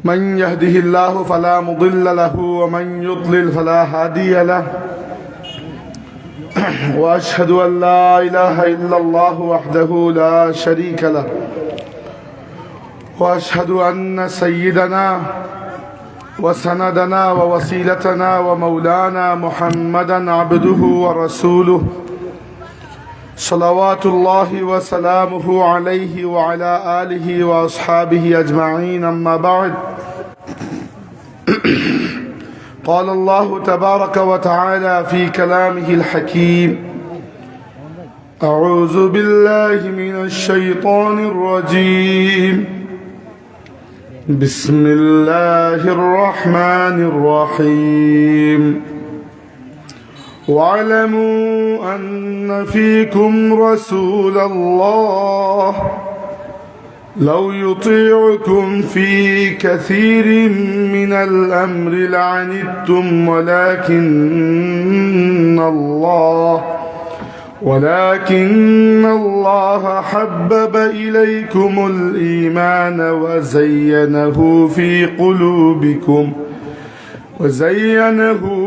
من يهده الله فلا مضل له ومن يضلل فلا هادي له وأشهد أن لا إله إلا الله وحده لا شريك له وأشهد أن سيدنا وسندنا ووسيلتنا ومولانا محمدا عبده ورسوله صلوات الله وسلامه عليه وعلى آله وأصحابه أجمعين أما بعد قال الله تبارك وتعالى في كلامه الحكيم أعوذ بالله من الشيطان الرجيم بسم الله الرحمن الرحيم واعلموا أن فيكم رسول الله لو يطيعكم في كثير من الأمر لعنتم ولكن الله حبب إليكم الإيمان وزينه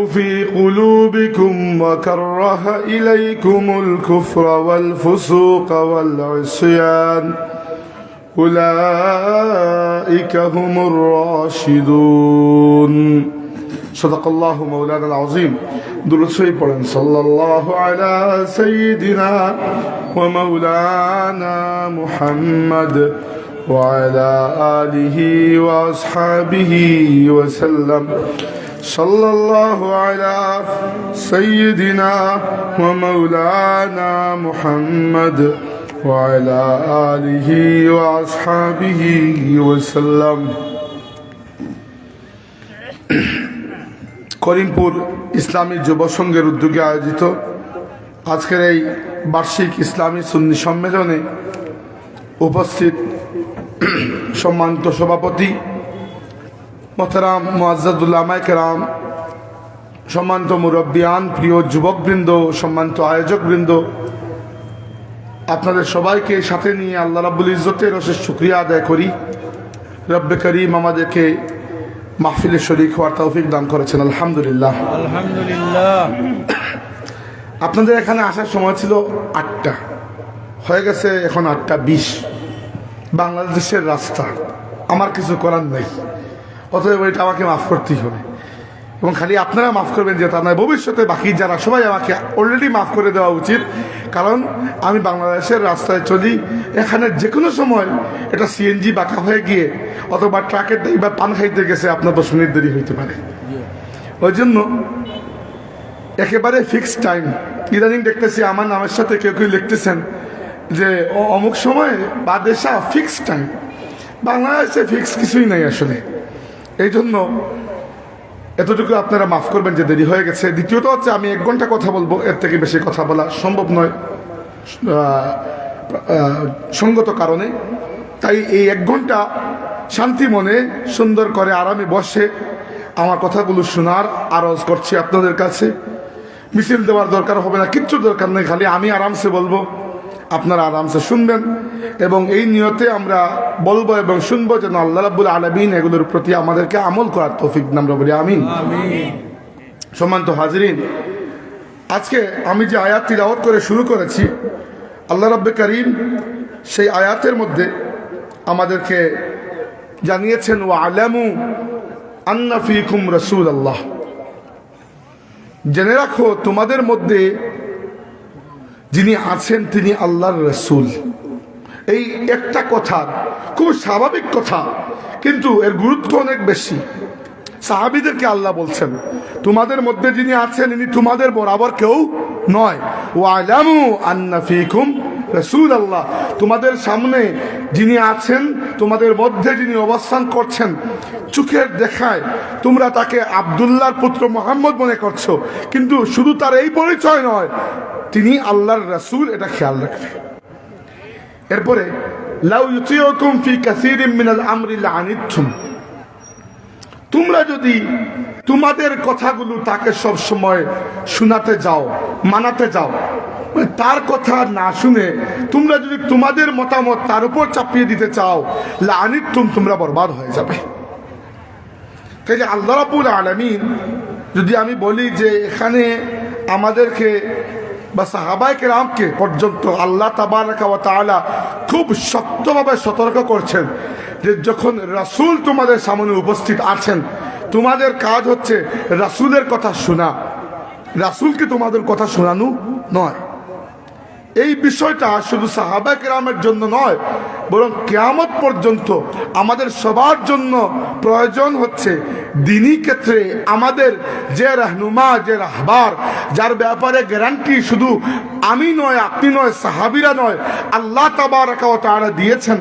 في قلوبكم وكره إليكم الكفر والفسوق والعصيان أولئك هم الراشدون صدق الله مولانا العظيم درود شريف পড়েন صلى الله على سيدنا ومولانا محمد وعلى آله وأصحابه وسلم صلى الله على سيدنا ومولانا محمد وعلى آله وأصحابه وسلم করিমপুর ইসলামী যুব সংঘের উদ্যোগে আয়োজিত আজকের এই বার্ষিক ইসলামী সুন্নি সম্মেলনে উপস্থিত সম্মানিত সভাপতি মোহতারাম মুআজ্জাজ উলামায়ে কেরাম, সম্মানিত মুরব্বিয়ান, প্রিয় যুবকবৃন্দ, সম্মানিত আয়োজকবৃন্দ, আপনাদের সবাইকে সাথে নিয়ে আল্লাহ রাব্বুল ইজ্জতের অশেষ শুকরিয়া আদায় করি। রব্বে করিম আমাদেরকে মাহফিলে শরীক হওয়ার তৌফিক দান করেছেন, আলহামদুলিল্লাহ। আলহামদুলিল্লাহ। আপনাদের এখানে আসার সময় ছিল 8টা, হয়ে গেছে এখন 8:20। বাংলাদেশের রাস্তা, আমার কিছু করার নেই, অতএব এটা আমাকে মাফ করতেই হবে এবং খালি আপনারা মাফ করবেন যে তা নয়, ভবিষ্যতে বাকি যারা সবাই আমাকে অলরেডি মাফ করে দেওয়া উচিত। কারণ আমি বাংলাদেশের রাস্তায় চলি, এখানে যে কোনো সময় এটা সিএনজি বাঁকা হয়ে গিয়ে অথবা ট্রাকের ড্রাইভার পান খাইতে গেছে, আপনার 10 মিনিট দেরি হইতে পারে। ওই জন্য একেবারে ফিক্সড টাইম। ইদানিং দেখতেছি আমার নামের সাথে কেউ কেউ লিখতেছেন যে অমুক সময় বাদেশা ফিক্সড টাইম। বাংলাদেশে ফিক্সড কিছুই নাই আসলে। এই জন্য এতটুকু আপনারা মাফ করবেন যে দেরি হয়ে গেছে। দ্বিতীয়ত হচ্ছে আমি 1 ঘন্টা কথা বলবো, এর থেকে বেশি কথা বলা সম্ভব নয় সঙ্গত কারণে। তাই এই 1 ঘন্টা শান্তি মনে সুন্দর করে আরামে বসে আমার কথাগুলো শোনার আরজ করছি আপনাদের কাছে। মিছিল দেওয়ার দরকার হবে না, কিচ্ছু দরকার নেই, খালি আমি আরামসে বলবো, আপনারা আরামসে শুনবেন এবং এই নিয়তে আমরা বলবো এবং শুনবো যেন আল্লাহ রাব্বুল আলামিন এগুলোর প্রতি আমাদেরকে আমল করার তৌফিক দান করুন, আমিন। সম্মানিত হাজিরিন, আজকে আমি যে আয়াত তিলাওয়াত করে শুরু করেছি, আল্লাহ রাব্বে কারীম সেই আয়াতের মধ্যে আমাদেরকে জানিয়েছেন ওয়া'লামু আন্না ফীকুম রাসূলুল্লাহ, জেনে রাখো তোমাদের মধ্যে যিনি আছেন তিনি আল্লাহর রাসূল। এই একটা কথা, খুব স্বাভাবিক কথা, কিন্তু এর গুরুত্ব অনেক বেশি। সাহাবীদেরকে আল্লাহ বলছেন তোমাদের মধ্যে যিনি আছেন ইনি তোমাদের বরাবর কেউ নয়। ওয়া'লামু আন্না ফীকুম রাসূলুল্লাহ, তোমাদের সামনে যিনি আছেন, তোমাদের মধ্যে যিনি অবস্থান করছেন, চোখের দেখায় তোমরা তাকে আব্দুল্লাহর পুত্র মুহাম্মদ মনে করছো, কিন্তু শুধু তার এই পরিচয় নয়, তিনি আল্লাহর রাসূল, এটা খেয়াল রাখবে। এরপরে লাউ ইউতিউকুম ফি কাসীরিন মিনাল আমরি লাআনিতুম, তোমরা যদি তোমাদের কথাগুলো তাকে সব সময় শোনাতে যাও, মানাতে যাও, তার কথা না শুনে তোমরা যদি তোমাদের মতামত তার উপর চাপিয়ে দিতে চাও, লাআনিতুম, তোমরা বরবাদ হয়ে যাবে। তাই যে আল্লাহ রাব্বুল আলামিন, যদি আমি বলি যে এখানে আমাদেরকে বা সাহাবায়ে কেরামকে পর্যন্ত আল্লাহ তাবারাকা ওয়া তাআলা খুব শক্তভাবে সতর্ক করছেন যে যখন রাসূল তোমাদের সামনে উপস্থিত আছেন, তোমাদের কাজ হচ্ছে রাসূলের কথা শোনা, রাসূলকে তোমাদের কথা শোনানো নয়। এই বিষয়টা শুধু সাহাবা কেরামের জন্য নয়, বরং কিয়ামত পর্যন্ত আমাদের সবার জন্য প্রয়োজন হচ্ছে দ্বীনি ক্ষেত্রে আমাদের যে রাহনুমা, যে রাহবার, যার ব্যাপারে গ্যারান্টি শুধু আমি নয়, আপনি নয়, সাহাবীরা নয়, আল্লাহ তাবারাকা ওয়া তাআলা দিয়েছেন।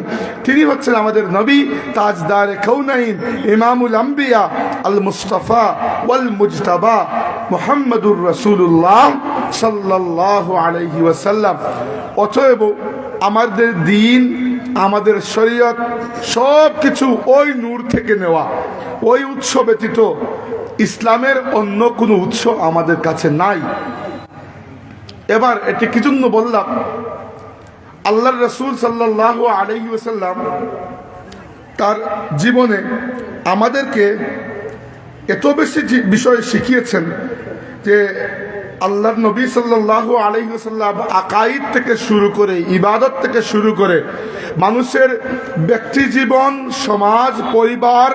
তিনি হচ্ছেন আমাদের নবী, তাজদারে কাউনাইন, ইমামুল আম্বিয়া, আল মুস্তাফা ওয়াল মুজতাবা, মুহাম্মাদুর রাসূলুল্লাহ সাল্লাল্লাহু আলাইহি ওয়াসাল্লাম। অতএব আমাদের দ্বীন, আমাদের শরীয়ত সব কিছু ওই নূর থেকে নেওয়া, ওই উৎস ব্যতীত ইসলামের অন্য কোনো উৎস আমাদের কাছে নাই। এবার এটি কি জন্য বললাম? আল্লাহর রাসূল সাল্লাল্লাহু আলাইহি ওয়াসাল্লাম তার জীবনে আমাদেরকে এত বেশি বিষয় শিখিয়েছেন যে আল্লাহর নবী সাল্লাল্লাহু আলাইহি ওয়াসাল্লাম আকাইদ থেকে শুরু করে, ইবাদত থেকে শুরু করে, মানুষের ব্যক্তি জীবন, সমাজ, পরিবার,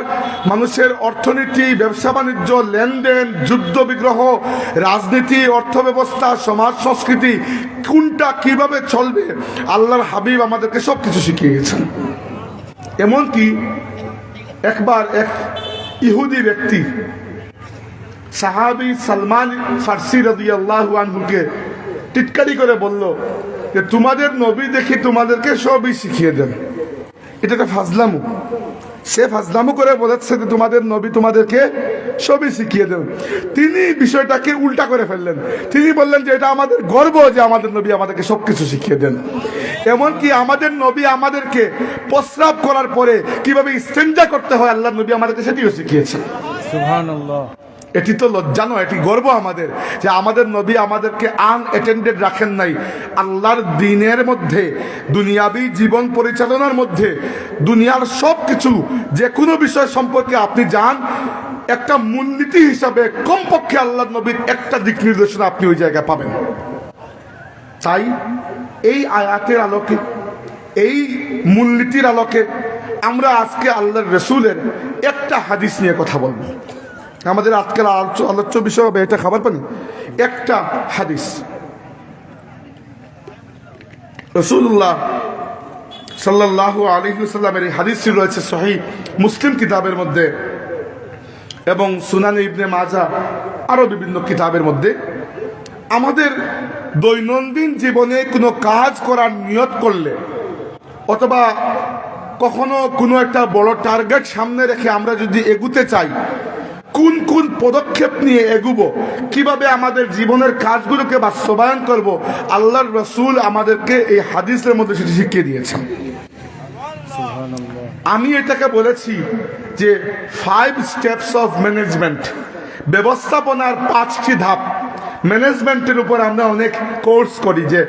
মানুষের অর্থনীতি, ব্যবসা বাণিজ্য, লেনদেন, যুদ্ধ বিগ্রহ, রাজনীতি, অর্থব্যবস্থা, সমাজ সংস্কৃতি, কোনটা কিভাবে চলবে, আল্লাহর হাবিব আমাদেরকে সব কিছু শিখিয়ে গেছেন। এমনকি একবার এক ইহুদি ব্যক্তি সাহাবী সালমান ফারসি রাদিয়াল্লাহু আনহুকে টিটকারি করে বলল যে তোমাদের নবী দেখি তোমাদেরকে সবই শিখিয়ে দেন। এটা একটা ফাজলামু। সে ফাজলামু করে বলেছে যে তোমাদের নবী তোমাদেরকে সবই শিখিয়ে দেন। তিনি বিষয়টাকে উল্টা করে ফেললেন। তিনি বললেন যে এটা আমাদের গর্ব যে আমাদের নবী আমাদেরকে সবকিছু শিখিয়ে দেন। এমনকি আমাদের নবী আমাদেরকে প্রস্রাব করার পরে কিভাবে ইস্তেঞ্জা করতে হয় আল্লাহর নবী আমাদেরকে সেটিও শিখিয়েছেন। সুবহানাল্লাহ। এটি তো লজ্জা নয়, এটি গর্ব আমাদের যে আমাদের নবী আমাদেরকে আনঅ্যাটেন্ডেড রাখেন নাই। আল্লাহর দ্বীনের মধ্যে, দুনিয়াবী জীবন পরিচালনার মধ্যে, দুনিয়ার সব কিছু, যে কোনো বিষয় সম্পর্কে আপনি জান, একটা মূলনীতি হিসাবে কমপক্ষে আল্লাহর নবীর একটা দিক নির্দেশনা আপনি ওই জায়গায় পাবেন। তাই এই আয়াতের আলোকে, এই মূলনীতির আলোকে আমরা আজকে আল্লাহর রাসূলের একটা হাদিস নিয়ে কথা বলবো। আমাদের আজকাল আলোচ্য বিষয় হবে এটা, খাবার পানি, একটা হাদিস। রাসূলুল্লাহ সাল্লাল্লাহু আলাইহি ওয়াসাল্লামের এই হাদিসটি রয়েছে সহিহ মুসলিম কিতাবের মধ্যে এবং সুনানে ইবনে মাজাহ, আরো বিভিন্ন কিতাবের মধ্যে। আমাদের দৈনন্দিন জীবনে কোনো কাজ করার নিয়ত করলে, অথবা কখনো কোনো একটা বড় টার্গেট সামনে রেখে আমরা যদি এগুতে চাই, কোন কোন পদক্ষেপ নিয়ে এগুবো, কিভাবে আমাদের জীবনের কাজগুলোকে বাস্তবায়ন করব, আল্লাহর রাসূল আমাদেরকে এই হাদিসের মধ্যে সেটি শিখিয়ে দিয়েছেন। আমি এটাকে বলেছি যে 5 স্টেপস অফ ম্যানেজমেন্ট, ব্যবস্থাপনার 5টি ধাপ। ম্যানেজমেন্টের উপর আমরা অনেক কোর্স করি যে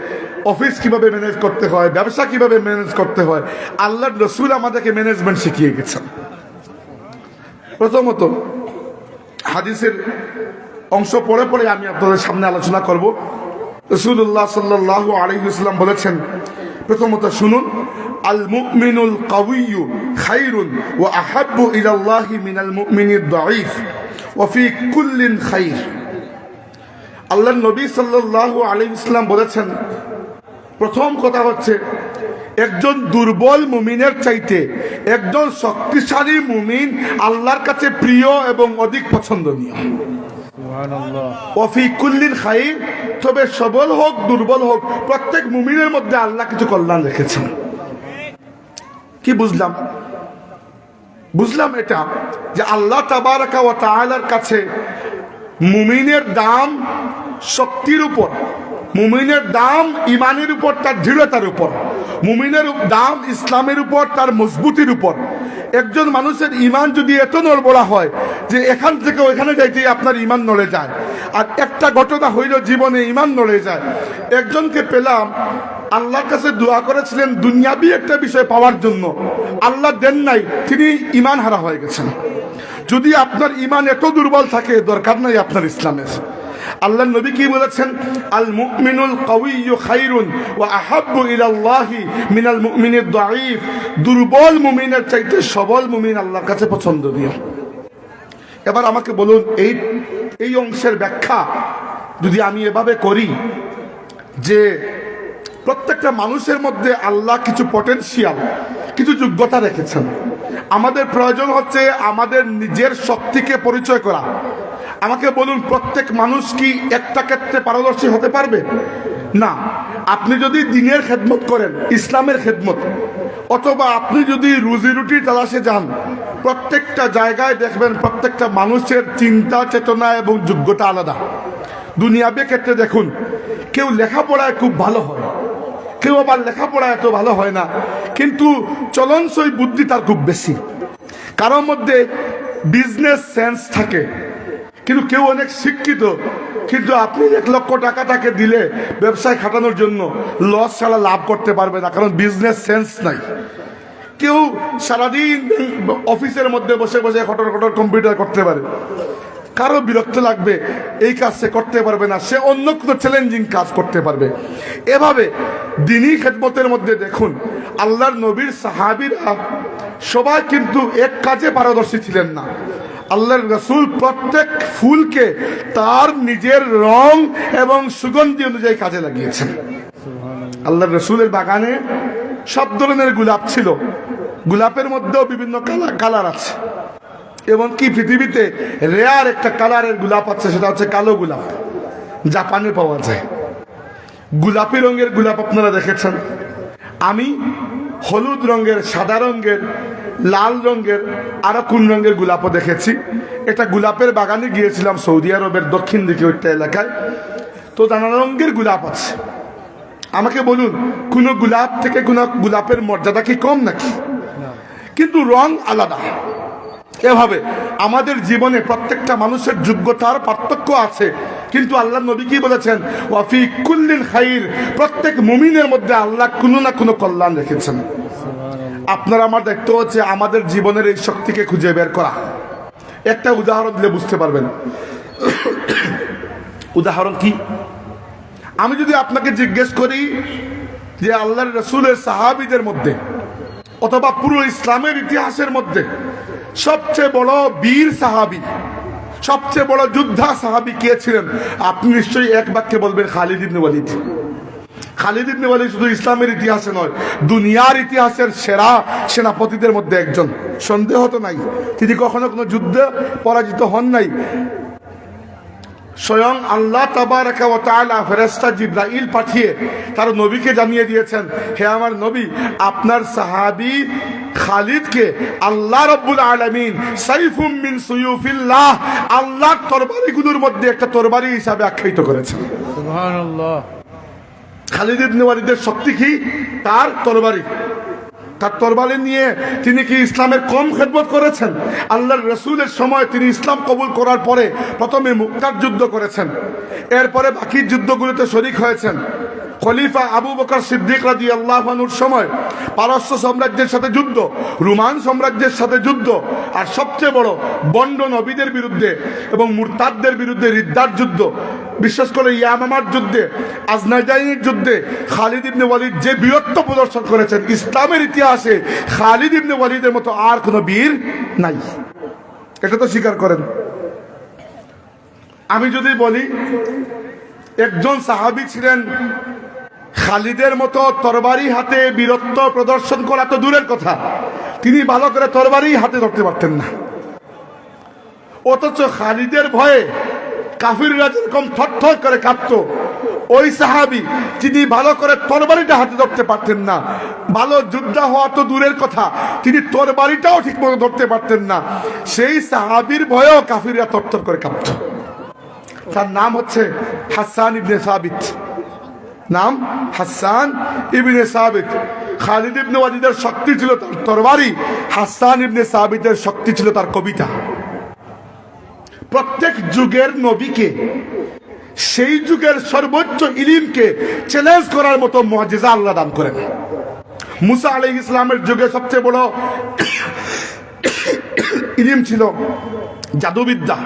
অফিস কিভাবে ম্যানেজ করতে হয়, ব্যবসা কিভাবে ম্যানেজ করতে হয়। আল্লাহর রাসূল আমাদেরকে ম্যানেজমেন্ট শিখিয়ে গেছেন। প্রথমত হাদিসের অংশ পরে পরে আমি আপনাদের সামনে আলোচনা করব। রাসূলুল্লাহ সাল্লাল্লাহু আলাইহি ওয়াসাল্লাম বলেছেন, প্রথমত শুনুন, আল মুমিনুল কাওয়িয়্যু খায়রুন ওয়া আহাব্বু ইলাল্লাহি মিনাল মুমিনিদ দাঈফ ওয়া ফি কুল্লিন খায়র। আল্লাহর নবী সাল্লাল্লাহু আলাইহি ওয়াসাল্লাম বলেছেন, প্রথম কথা হচ্ছে একজন দুর্বল মুমিনের চাইতে একজন শক্তিশালী মুমিন আল্লাহর কাছে প্রিয় এবং অধিক পছন্দনীয়। সুবহানাল্লাহ। ওয়া ফি কুল্লিন খায়র, তবে সবল হোক দুর্বল হোক, প্রত্যেক মুমিনের মধ্যে আল্লাহ কিছু কল্যাণ রেখেছেন। কি বুঝলাম? বুঝলাম এটা যে আল্লাহ তাবারাকা ওয়া তাআলার কাছে মুমিনের দাম শক্তির উপর, মুমিনের দাম ইমানের উপর, তার দৃঢ়তার উপর, মুমিনের দাম ইসলামের উপর, তার মজবুতির উপর। একজন মানুষের ইমান যদি এত নড়বড়া হয় যে এখান থেকে ওইখানে যাইতেই আপনার ইমান নড়ে যায়, আর একটা ঘটনা হইল জীবনে ইমান নড়ে যায়। একজনকে পেলাম, আল্লাহর কাছে দোয়া করেছিলেন দুনিয়াবি একটা বিষয় পাওয়ার জন্য, আল্লাহ দেন নাই, তিনি ইমান হারা হয়ে গেছেন। যদি আপনার ঈমান এত দুর্বল থাকে, দরকার নাই আপনার ইসলামের। আল্লাহ নবী কি বলেছেন? আল মুমিনুল কাউইয়্যু খায়রুন ওয়া আহাব্বু ইলাল্লাহি মিনাল মুমিনিদ দাঈফ। দুর্বল মুমিনের চাইতে সবল মুমিন আল্লাহর কাছে পছন্দনীয়। এবার আমাকে বলুন, এই অংশের ব্যাখ্যা যদি আমি এভাবে করি যে প্রত্যেকটা মানুষের মধ্যে আল্লাহ কিছু পটেনশিয়াল, কিছু যোগ্যতা রেখেছেন। আমাদের প্রয়োজন হচ্ছে আমাদের নিজের শক্তিকে পরিচয় করা। আমাকে বলুন, প্রত্যেক মানুষ কি একটা ক্ষেত্রে পারদর্শী হতে পারবে? না। আপনি যদি দ্বীনের খেদমত করেন, ইসলামের খেদমত, অথবা আপনি যদি রুজি রুটি তালাশে যান, প্রত্যেকটা জায়গায় দেখবেন প্রত্যেকটা মানুষের চিন্তা চেতনা এবং যোগ্যতা আলাদা। দুনিয়াবী ক্ষেত্রে দেখুন, কেউ লেখাপড়ায় খুব ভালো হয়, কেউ আবার লেখাপড়া এত ভালো হয় না, কিন্তু চলনসই বুদ্ধি তার খুব বেশি। কারোর মধ্যে বিজনেস সেন্স থাকে, কিন্তু কেউ অনেক শিক্ষিত, কিন্তু আপনি 1 লক্ষ টাকা তাকে দিলে ব্যবসায় খাটানোর জন্য, লস ছাড়া লাভ করতে পারবে না, কারণ বিজনেস সেন্স নাই। কেউ সারাদিন অফিসের মধ্যে বসে বসে খটর খটর কম্পিউটার করতে পারে, কারো বিরক্ত লাগবে, এই কাজ সে করতে পারবে না, সে অন্য কোনো চ্যালেঞ্জিং কাজ করতে পারবে। এভাবে দ্বীনী খেদমতের মধ্যে দেখুন, আল্লাহর নবীর সাহাবীরা সবাই কিন্তু এক কাজে পারদর্শী ছিলেন না। আল্লাহর রাসূল প্রত্যেক ফুলকে তার নিজের রং এবং সুগন্ধি অনুযায়ী কাজে লাগিয়েছেন। আল্লাহর রাসূলের বাগানে সব ধরনের গোলাপ ছিল, গোলাপের মধ্যেও বিভিন্ন কালার আছে। এমনকি পৃথিবীতে রেয়ার একটা কালারের গোলাপ আছে, সেটা হচ্ছে কালো গোলাপ, জাপানে পাওয়া যায়। গোলাপি রঙের গোলাপ আপনারা দেখেছেন, আমি হলুদ রঙের, সাদা রঙের, লাল রঙের, আরো কোন রঙের গোলাপও দেখেছি। এটা গোলাপের বাগানে গিয়েছিলাম সৌদি আরবের দক্ষিণ দিকে ওইটা এলাকায়, তো নানা রঙের গোলাপ আছে। আমাকে বলুন, কোন গোলাপ থেকে কোন গোলাপের মর্যাদা কি কম নাকি? কিন্তু রং আলাদা। এভাবে আমাদের জীবনে প্রত্যেকটা মানুষের যোগ্যতার পার্থক্য আছে, কিন্তু আল্লাহ নবী কি বলেছেন? ওয়াফি কুল্লিন খাইর, প্রত্যেক মুমিনের মধ্যে আল্লাহ কোনো না কোনো কল্যাণ রেখেছেন। আপনার আমার দায়িত্ব হচ্ছে আমাদের জীবনের এই শক্তিকে খুঁজে বের করা। একটা উদাহরণ দিলে বুঝতে পারবেন। উদাহরণ কি? আমি যদি আপনাকে জিজ্ঞেস করি যে আল্লাহর রাসূলের সাহাবীদের মধ্যে অথবা পুরো ইসলামের ইতিহাসের মধ্যে সবচেয়ে বড় বীর সাহাবী, সবচেয়ে বড় যোদ্ধা সাহাবী কে ছিলেন? আপনি নিশ্চয়ই এক বাক্যে বলবেন খালিদ ইবনে ওয়ালিদ। খালিদ ইবনে ওয়ালিদ শুধু ইসলামের ইতিহাসে নয়, দুনিয়ার ইতিহাসের সেরা সেনাপতিদের মধ্যে একজন, সন্দেহ তো নাই। তিনি কখনো কোনো যুদ্ধে পরাজিত হন নাই। স্বয়ং আল্লাহ তাবারাকা ওয়া তাআলা ফেরেশতা জিবরাইল পাঠিয়ে তার নবীকে জানিয়ে দিয়েছেন, হে আমার নবী, আপনার সাহাবী খালিদকে আল্লাহ রাব্বুল আলামিন সাইফুম মিন সুয়ুফিল্লাহ, আল্লাহর তরবারিগুলোর মধ্যে একটা তরবারি হিসাবে আখ্যায়িত করেছেন। সুবহানাল্লাহ। খালিদ ইবনে ওয়ালিদের শক্তি কি? তার তরবারি। তার তরবারি নিয়ে তিনি কি ইসলামের কম খেদমত করেছেন? আল্লাহর রাসূলের সময় তিনি ইসলাম কবুল করার পরে প্রথমে মুক্তার যুদ্ধ করেছেন, এরপরে বাকি যুদ্ধগুলোতে শরীক হয়েছেন। খলিফা আবু বকর সিদ্দিক রাদিয়াল্লাহু আনহুর সময় পারস্য সাম্রাজ্যের সাথে যুদ্ধ, রোমান সাম্রাজ্যের সাথে যুদ্ধ, আর সবচেয়ে বড় বন্ড নবীদের বিরুদ্ধে এবং মুরতাদদের বিরুদ্ধে রিদ্দার যুদ্ধ, বিশেষ করে ইয়ামামার যুদ্ধে, আজনাজাইনের যুদ্ধে খালিদ ইবনে ওয়ালিদ যে বীরত্ব প্রদর্শন করেছেন, ইসলামের ইতিহাসে খালিদ ইবনে ওয়ালিদের মতো আর কোনো বীর নাই। এটা তো স্বীকার করেন। আমি যদি বলি একজন সাহাবী ছিলেন খালিদের মতো তরবারি হাতে বীরত্ব প্রদর্শন করা তো দূরের কথা, তিনি ভালো করে তরবারি হাতে ধরতে পারতেন না, অথচ খালিদের ভয়ে কাফিররা যেরকম থরথর করে কাঁপতো, ওই সাহাবী তিনি ভালো করে তরবারিটা হাতে ধরতে পারতেন না। ভালো যোদ্ধা হওয়া তো দূরের কথা, তিনি তরবারিটাও ঠিক মতো ধরতে পারতেন না। সেই সাহাবীর ভয়েও কাফিররা থরথর করে কাঁপতো। তার নাম হচ্ছে হাসান ইবনে সাবিত। নাম হাসান ইবনে সাবিত। খালিদ ইবনে ওয়ালিদের শক্তি ছিল তার তরবারি, হাসান ইবনে সাবিতের শক্তি ছিল তার কবিতা। প্রত্যেক যুগের নবীকে, সেই যুগের সর্বোচ্চ ইলমকে চ্যালেঞ্জ করার মতো মুআজিজা আল্লাহ দান করেন। মুসা আলাইহিস সালামের যুগে সবচেয়ে বড় ইলম ছিল জাদুবিদ্যা।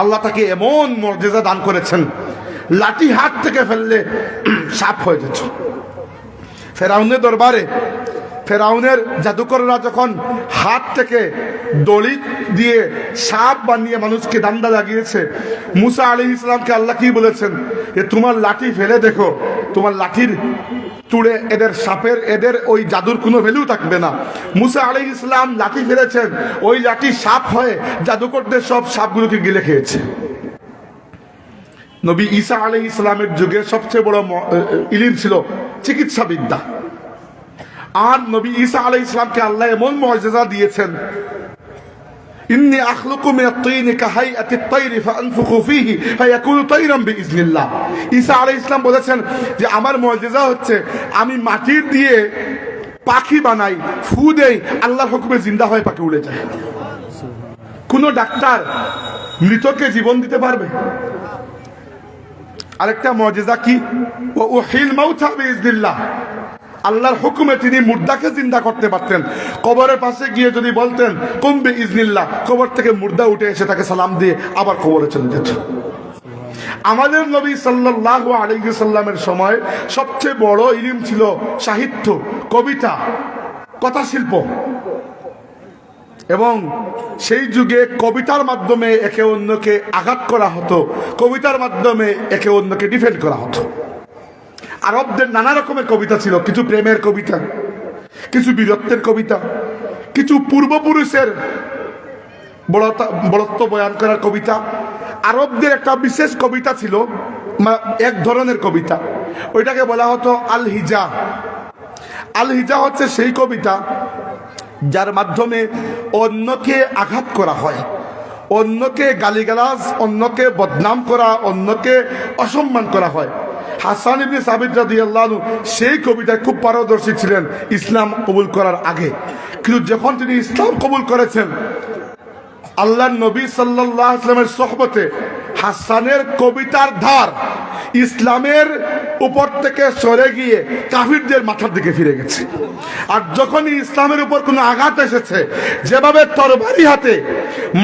আল্লাহ তাকে এমন মর্যাদা দান করেছেন, লাঠি হাত থেকে ফেললে সাপ হয়ে যেত। ফেরাউনের দরবারে ফেরাউনের জাদুকররা যখন হাত থেকে দড়ি দিয়ে সাপ বানিয়ে মানুষকে দান্দা লাগিয়েছে, মুসা আলাইহিস ইসলামকে আল্লাহ কি বলেছেন যে তোমার লাঠি ফেলে দেখো, তোমার লাঠির তুড়ে এদের সাপের এদের ওই জাদুর কোনো ভ্যালু থাকবে না। মুসা আলাইহিস ইসলাম লাঠি ফেলেছেন, ওই লাঠি সাপ হয়ে জাদুকরদের সব সাপগুলোকে গিলে খেয়েছে। নবী ঈসা আলাইহিস ইসলামের যুগে সবচেয়ে বড় ইলম ছিল চিকিৎসা বিদ্যা। আর নবী ঈসা আলাইহিস ইসলামকে আল্লাহ এমন মুআজিজা দিয়েছেন, ইন্নী আখলুকু মিনাত তৈরি কাহাইআতিত তায়রি ফাআনফুখু ফীহি ফায়াকুনু তায়রান বিইজনিল্লাহ। ঈসা আলাইহিস ইসলাম বলেছেন যে আমার মুআজিজা হচ্ছে আমি মাটির দিয়ে পাখি বানাই, ফু দেই, আল্লাহর হুকুমে জিন্দা হয়ে পাখি উড়ে যায়। কোন ডাক্তার মৃতকে জীবন দিতে পারবে? আরেকটা মুআজিজা কি, ওয়া উহিল মাউতা বিইজনিল্লাহ, আল্লাহর হুকুমে তিনি মুর্দাকে জিন্দা করতে পারতেন। কবরের পাশে গিয়ে যদি বলতেন কুম বিইজনিল্লাহ, কবর থেকে মুর্দা উঠে এসে তাকে সালাম দিয়ে আবার কবরে চলে যেত। আমাদের নবী সাল্লাল্লাহু আলাইহি সাল্লামের সময় সবচেয়ে বড় ইলম ছিল সাহিত্য, কবিতা, কথা শিল্প। এবং সেই যুগে কবিতার মাধ্যমে একে অন্যকে আঘাত করা হতো, কবিতার মাধ্যমে একে অন্যকে ডিফেন্ড করা হতো। আরবদের নানা রকমের কবিতা ছিল, কিছু প্রেমের কবিতা, কিছু বীরত্বের কবিতা, কিছু পূর্বপুরুষের বড়ত্ব বয়ান করার কবিতা। আরবদের একটা বিশেষ কবিতা ছিল, এক ধরনের কবিতা, ওইটাকে বলা হতো আল হিজা। আল হিজা হচ্ছে সেই কবিতা যার মাধ্যমে অন্যকে আঘাত করা হয়, অন্যকে গালিগালাজ, অন্যকে বদনাম করা, অন্যকে অসম্মান করা হয়। হাসান ইবনে সাবিত রাদিয়াল্লাহু আনহু সেই কবিতায় খুব পারদর্শী ছিলেন ইসলাম কবুল করার আগে। কিন্তু যখন তিনি ইসলাম কবুল করেছেন, আল্লাহর নবী সাল্লাল্লাহু আলাইহি ওয়াসাল্লামের সোহবতে হাসানের কবিতার ধার ইসলামের উপর থেকে সরে গিয়ে কাফিরদের মাথার দিকে ফিরে গেছে। আর যখনই ইসলামের উপর কোনো আঘাত এসেছে, যেভাবে তরবারি হাতে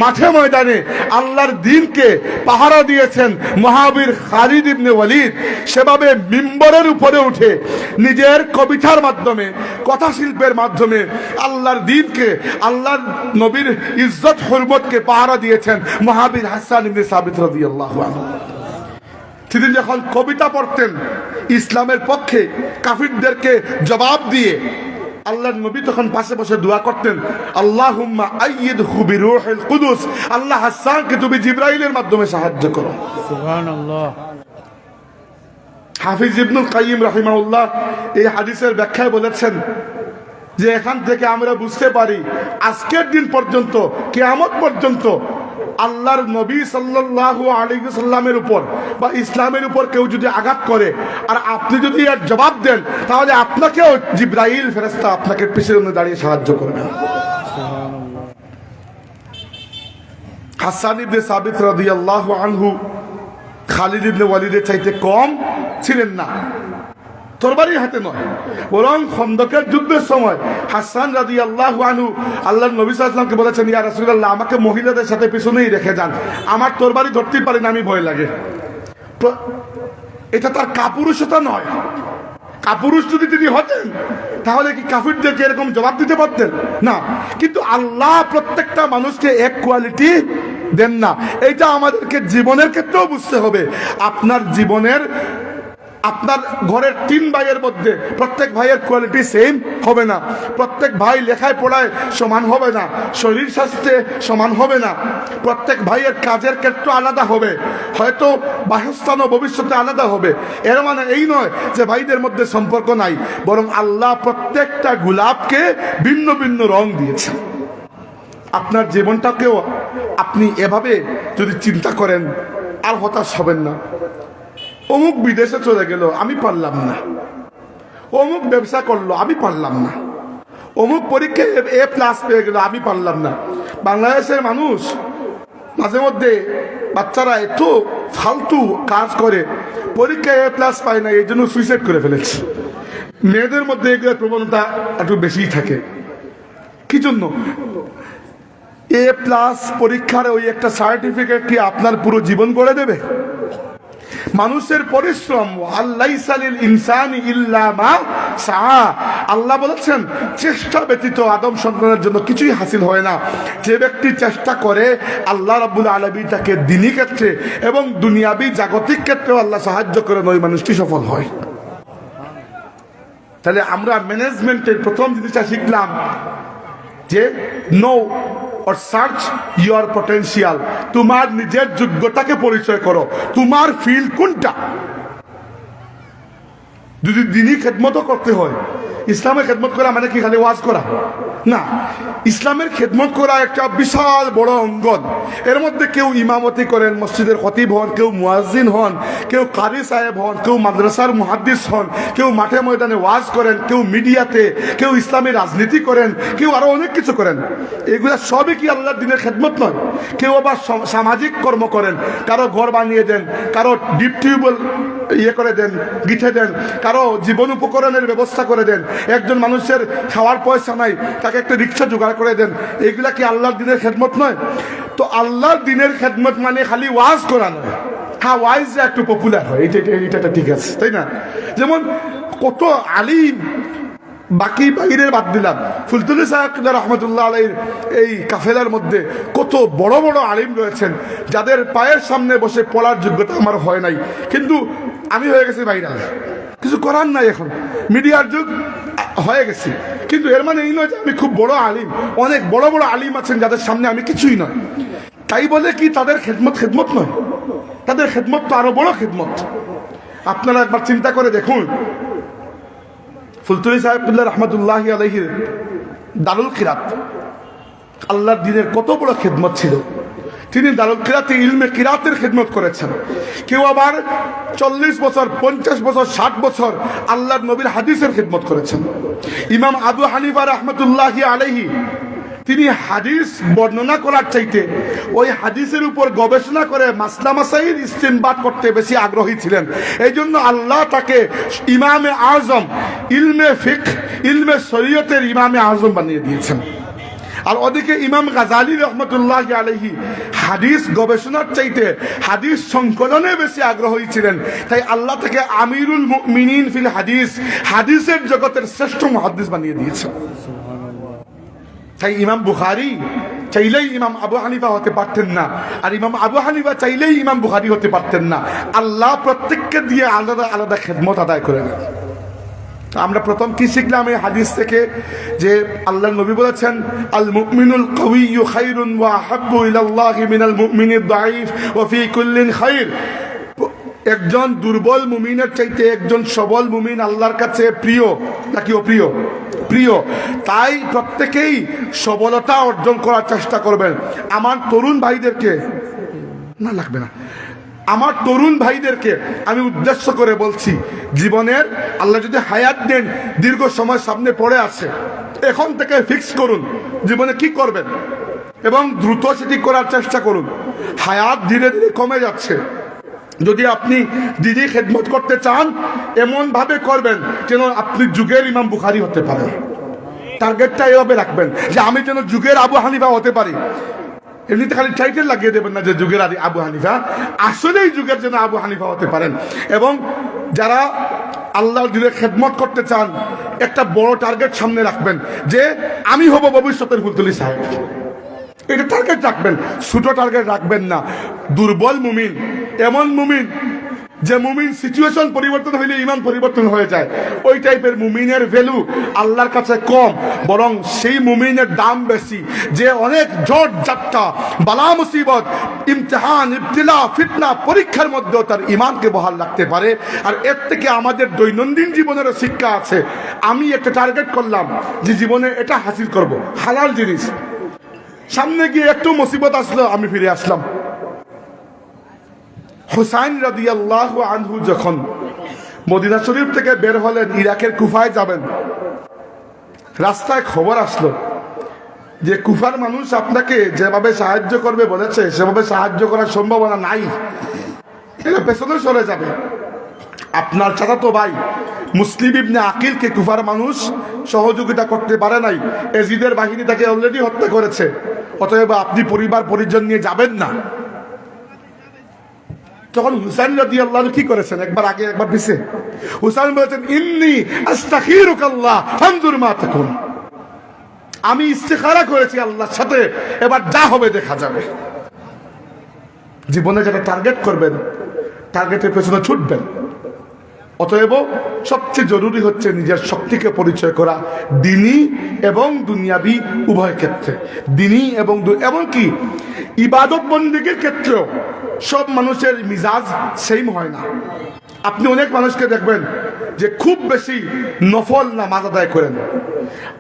মাঠে ময়দানে আল্লাহর দ্বীনকে পাহারা দিয়েছেন মহাবীর খালিদ ইবনে ওয়ালিদ, সেভাবে মিম্বরের উপরে উঠে নিজের কবিতার মাধ্যমে, কথা শিল্পের মাধ্যমে আল্লাহর দ্বীনকে, আল্লাহর নবীর ইজ্জত হুরমতকে পাহারা দিয়েছেন মহাবীর হাসান ইবনে সাবিত রাদিয়াল্লাহু আনহু। তিনি যখন কবিতা পড়তেন ইসলামের পক্ষে কাফিরদেরকে জবাব দিয়ে, আল্লাহর নবী তখন পাশে বসে দোয়া করতেন, আল্লাহুম্মা আইয়িদহু বিরূহিল কুদুস, আল্লাহ হাসানকে তুমি জিবরাইলের মাধ্যমে সাহায্য করো। সুবহানাল্লাহ। হাফিজ ইবনুল কাইয়িম রাহিমাহুল্লাহ এই হাদিসের ব্যাখ্যায় বলেছেন যে এখান থেকে আমরা বুঝতে পারি আজকের দিন পর্যন্ত, কিয়ামত পর্যন্ত আল্লাহর নবী সাল্লাল্লাহু আলাইহি সাল্লামের উপর বা ইসলামের উপর কেউ যদি আঘাত করে আর আপনি যদি এর জবাব দেন, তাহলে আপনাকেও জিবরাইল ফেরেশতা আপনাকে পিছনে দাঁড়িয়ে সাহায্য করবেন। হাসান ইবনে সাবিত রাদিয়াল্লাহু আনহু খালিদ ইবনে ওয়ালিদের চাইতে কম ছিলেন না, তরবারি হাতে নয়, বরং খন্দকের যুদ্ধের সময় হাসান রাদিয়াল্লাহু আনহু আল্লাহর নবী সাল্লাল্লাহু আলাইহি ওয়াসাল্লামকে বলেছেন, ইয়া রাসূলুল্লাহ, আমাকে মহিলাদের সাথে পিছনেই রেখে যান, আমার তরবারি ধরতেই পারি না, আমি ভয় লাগে। এটা তার কাপুরুষতা নয়। কাপুরুষ যদি তিনি হতেন তাহলে কি কাফিরদেরকে এরকম জবাব দিতে পারতেন না। কিন্তু আল্লাহ প্রত্যেকটা মানুষকে এক কোয়ালিটি দেন না, এইটা আমাদেরকে জীবনের ক্ষেত্রেও বুঝতে হবে। আপনার জীবনের, আপনার ঘরের 3 ভাইয়ের মধ্যে প্রত্যেক ভাইয়ের কোয়ালিটি সেম হবে না, প্রত্যেক ভাই লেখায় পড়ায় সমান হবে না, শরীর স্বাস্থ্যে সমান হবে না, প্রত্যেক ভাইয়ের কাজের ক্ষেত্র আলাদা হবে, হয়তো বাসস্থানও ভবিষ্যতে আলাদা হবে। এর মানে এই নয় যে ভাইদের মধ্যে সম্পর্ক নাই, বরং আল্লাহ প্রত্যেকটা গোলাপকে ভিন্ন ভিন্ন রং দিয়েছে। আপনার জীবনটাকেও আপনি এভাবে যদি চিন্তা করেন, আর হতাশ হবেন না। অমুক বিদেশে চলে গেল, আমি পারলাম না। অমুক ব্যবসা করলো, আমি পারলাম না। অমুক পরীক্ষায় A+ পেয়ে গেল, আমি পারলাম না। বাংলাদেশের মানুষ মাঝে মধ্যে, বাচ্চারা এত ফালতু কাজ করে, পরীক্ষায় A+ পায় না, এই জন্য সুইসাইড করে ফেলেছে। মেয়েদের মধ্যে এগুলোর প্রবণতা একটু বেশিই থাকে। কি জন্য? A+ পরীক্ষার ওই একটা সার্টিফিকেট কি আপনার পুরো জীবন গড়ে দেবে? মানুষের পরিশ্রম, আল্লাইসালিল ইনসানি ইল্লা মা সা, আল্লাহ বলেছেন চেষ্টা ব্যতীত আদম সন্তানের জন্য কিছুই হাসিল হয় না। যে ব্যক্তি চেষ্টা করে আল্লাহ রাব্বুল আলামিন তাকে দ্বীনি ক্ষেত্রে এবং দুনিয়াবি জাগতিক ক্ষেত্রেও আল্লাহ সাহায্য করেন, ওই মানুষটি সফল হয়। তাহলে আমরা ম্যানেজমেন্টের প্রথম জিনিসটা শিখলাম যে no or search your potential, তোমার নিজের যোগ্যতাকে পরিচয় করো, তোমার ফিল্ড কোনটা। যদি দ্বীনি খেদমত করতে হয়, ইসলামের খেদমত করা মানে কি খালি ওয়াজ করা না, ইসলামের খেদমত করা একটা বিশাল বড় অঙ্গন। এর মধ্যে কেউ ইমামতি করেন, মসজিদের খতিব হন, কেউ মুয়াজ্জিন হন, কেউ কারি সাহেব হন, কেউ মাদ্রাসার মুহাদ্দিস হন, কেউ মাঠে ময়দানে ওয়াজ করেন, কেউ মিডিয়াতে, কেউ ইসলামী রাজনীতি করেন, কেউ আরো অনেক কিছু করেন। এগুলা সবই কি আল্লাহর দ্বীনের খেদমত নয়? কেউ আবার সামাজিক কর্ম করেন, কারো ঘর বানিয়ে দেন, কারো ডিপ টিউবওয়েল করে দেন, গিঠে দেন, কারো জীবন উপকরণের ব্যবস্থা করে দেন, একজন মানুষের খাওয়ার পয়সা নাই, তাকে একটা রিক্সা জোগাড় করে দেন। এগুলা কি আল্লাহর দ্বীনের খেদমত নয়? তো আল্লাহর দ্বীনের খেদমত মানে খালি ওয়াজ করা নয়। হ্যাঁ, ওয়াইজ একটু পপুলার হয়, এটা ঠিক আছে, তাই না? যেমন কত আলিম, বাকি বাইরের বাদ দিলাম, ফুলতুলি সাহেব রহমতুল্লাহ আলাইহির এই কাফেলার মধ্যে কত বড় বড় আলিম রয়েছেন যাদের পায়ের সামনে বসে পড়ার যোগ্যতা আমার হয় নাই, কিন্তু আমি হয়ে গেছি বাইরে, কিছু করার নাই, এখন মিডিয়ার যুগ হয়ে গেছি। কিন্তু এর মানে এই নয় যে আমি খুব বড় আলিম। অনেক বড় বড় আলিম আছেন যাদের সামনে আমি কিছুই নয়। তাই বলে কি তাদের খেদমত নয়? তাদের খেদমত তো আরো বড় খেদমত। আপনারা একবার চিন্তা করে দেখুন, ফুলতুলি সাহেবুল্লাহ রহমতুল্লাহ আলাইহির দারুল কিরাত, আল্লাহর দ্বীনের কত বড় খেদমত ছিল। তিনি দারুল কিরাতে ইলমে কিরাতের খেদমত করেছেন। কেউ আবার 40 বছর, 50 বছর, 60 বছর আল্লাহর নবীর হাদিসের খেদমত করেছেন। ইমাম আবু হানিফা রহমতুল্লাহ আলাইহি তিনি হাদিস বর্ণনা করার চাইতে ওই হাদিসের উপর গবেষণা করে মাসলা মাসাইল ইস্তেমবাদ করতে বেশি আগ্রহী ছিলেন। এই জন্য আল্লাহ তাকে ইমামে আজম, ইলমে ফিকহ, ইলমে শরীয়তের ইমামে আজম বানিয়ে দিয়েছেন। আর ওদিকে ইমাম গাজালি রহমতুল্লাহ আলাইহি হাদিস গবেষণার চাইতে হাদিস সংকলনে বেশি আগ্রহী ছিলেন। তাই আল্লাহ তাকে আমিরুল মুমিনিন ফিল হাদিস, হাদিসের জগতের শ্রেষ্ঠ মুহাদ্দিস বানিয়ে দিয়েছেন। তাই ইমাম বুখারী চাইলেই ইমাম আবু হানিফা হতে পারতেন না, আর ইমাম আবু হানিফা চাইলেই ইমাম বুখারী হতে পারতেন না। আল্লাহ প্রত্যেককে দিয়ে আলাদা আলাদা খেদমত আদায় করে দেন। আমরা প্রথম কি শিখলাম এই হাদিস থেকে? যে আল্লাহর নবী বলেছেন, আল মুমিনুল কাওয়িয়্যু খায়রুন ওয়া আহাব্বু ইলাল্লাহি মিনাল মুমিনিদ দাঈফ ওয়া ফি কুল্লিন খায়র। একজন দুর্বল মুমিনের চাইতে একজন সবল মুমিন আল্লাহর কাছে প্রিয় নাকি অপ্রিয়? প্রিয়। তাই প্রত্যেকেই সবলতা অর্জন করার চেষ্টা করবেন। আমার তরুণ ভাইদেরকে না লাগবে না, আমার তরুণ ভাইদেরকে আমি উদ্দেশ্য করে বলছি, জীবনের আল্লাহ যদি হায়াত দেন, দীর্ঘ সময় সামনে পড়ে আছে, এখন থেকে ফিক্স করুন জীবনে কি করবেন এবং দ্রুত সেটি করার চেষ্টা করুন। হায়াত ধীরে ধীরে কমে যাচ্ছে। যদি আপনি দিদি খেদমত করতে চান, এমন ভাবে করবেন যেন আপনি যুগের ইমাম বুখারী হতে পারেন। টার্গেটটা এভাবে রাখবেন যে আমি যেন যুগের আবু হানিফা হতে পারি। এমনিতে খালি টাইটেল লাগিয়ে দেবেন না যে যুগের আবু হানিফা, আসলেই যুগের যেন আবু হানিফা হতে পারেন। এবং যারা আল্লাহর দ্বীনের খেদমত করতে চান, একটা বড় টার্গেট সামনে রাখবেন যে আমি হব ভবিষ্যতের ফুলতুলি সাহেব। এটা টার্গেট রাখবেন, ছোট টার্গেট রাখবেন না। দুর্বল মুমিন এমন মুমিন যে মুমিন সিচুয়েশন পরিবর্তন হইলে ইমান পরিবর্তন হয়ে যায়, ওই টাইপের মুমিনের ভ্যালু আল্লাহর কাছে কম, বরং সেই মুমিনের দাম বেশি যে অনেক ঝড় ঝাপটা, বালা মুসিবত, ইমতিহান, ইবতিলা, ফিতনা, পরীক্ষার মধ্যেও তার ইমানকে বহাল রাখতে পারে। আর এর থেকে আমাদের দৈনন্দিন জীবনেরও শিক্ষা আছে। আমি একটা টার্গেট করলাম যে জীবনে এটা হাসিল করব, হালাল জিনিস, সামনে গিয়ে একটু মুসিবত আসলো, আমি ফিরে আসলাম। হুসাইন রাদিয়াল্লাহু আনহু যখন মদিনা শরীফ থেকে বের হলেন, ইরাকের কুফায় যাবেন, রাস্তায় খবর আসলো যে কুফার মানুষ আপনাকে যেভাবে সাহায্য করবে বলেছে সেভাবে সাহায্য করার সম্ভাবনা নাই, এটা পেছনে সরে যাবে। আপনার চাচাতো ভাই মুসলিম ইবনে আকিলকে কুফার মানুষ সহযোগিতা করতে পারে নাই, এজিদের বাহিনী তাকে অলরেডি হত্যা করেছে। অতএব আপনি পরিবার পরিজন নিয়ে যাবেন না। তখন হুসাইন রাদিয়াল্লাহু আনহু কি করেছেন, একবার আগে একবার পিছে। হুসাইন বলেছেন, ইন্নী আস্তাখিরুকাল্লাহ ফানজুর মা তাকুন, আমি ইস্তিখারা করেছি আল্লাহর সাথে, এবার যা হবে দেখা যাবে। জীবনে যেটা টার্গেট করবেন, টার্গেটের পেছনে ছুটবেন। অতএব সবচেয়ে জরুরি হচ্ছে নিজের শক্তিকে পরিচয় করা, দিনী এবং দুনিয়াবি উভয় ক্ষেত্রে। দিনী এবং এমনকি ইবাদত বন্দেগীর ক্ষেত্রেও সব মানুষের মিজাজ সেম হয় না। আপনি অনেক মানুষকে দেখবেন যে খুব বেশি নফল নামাজ আদায় করেন,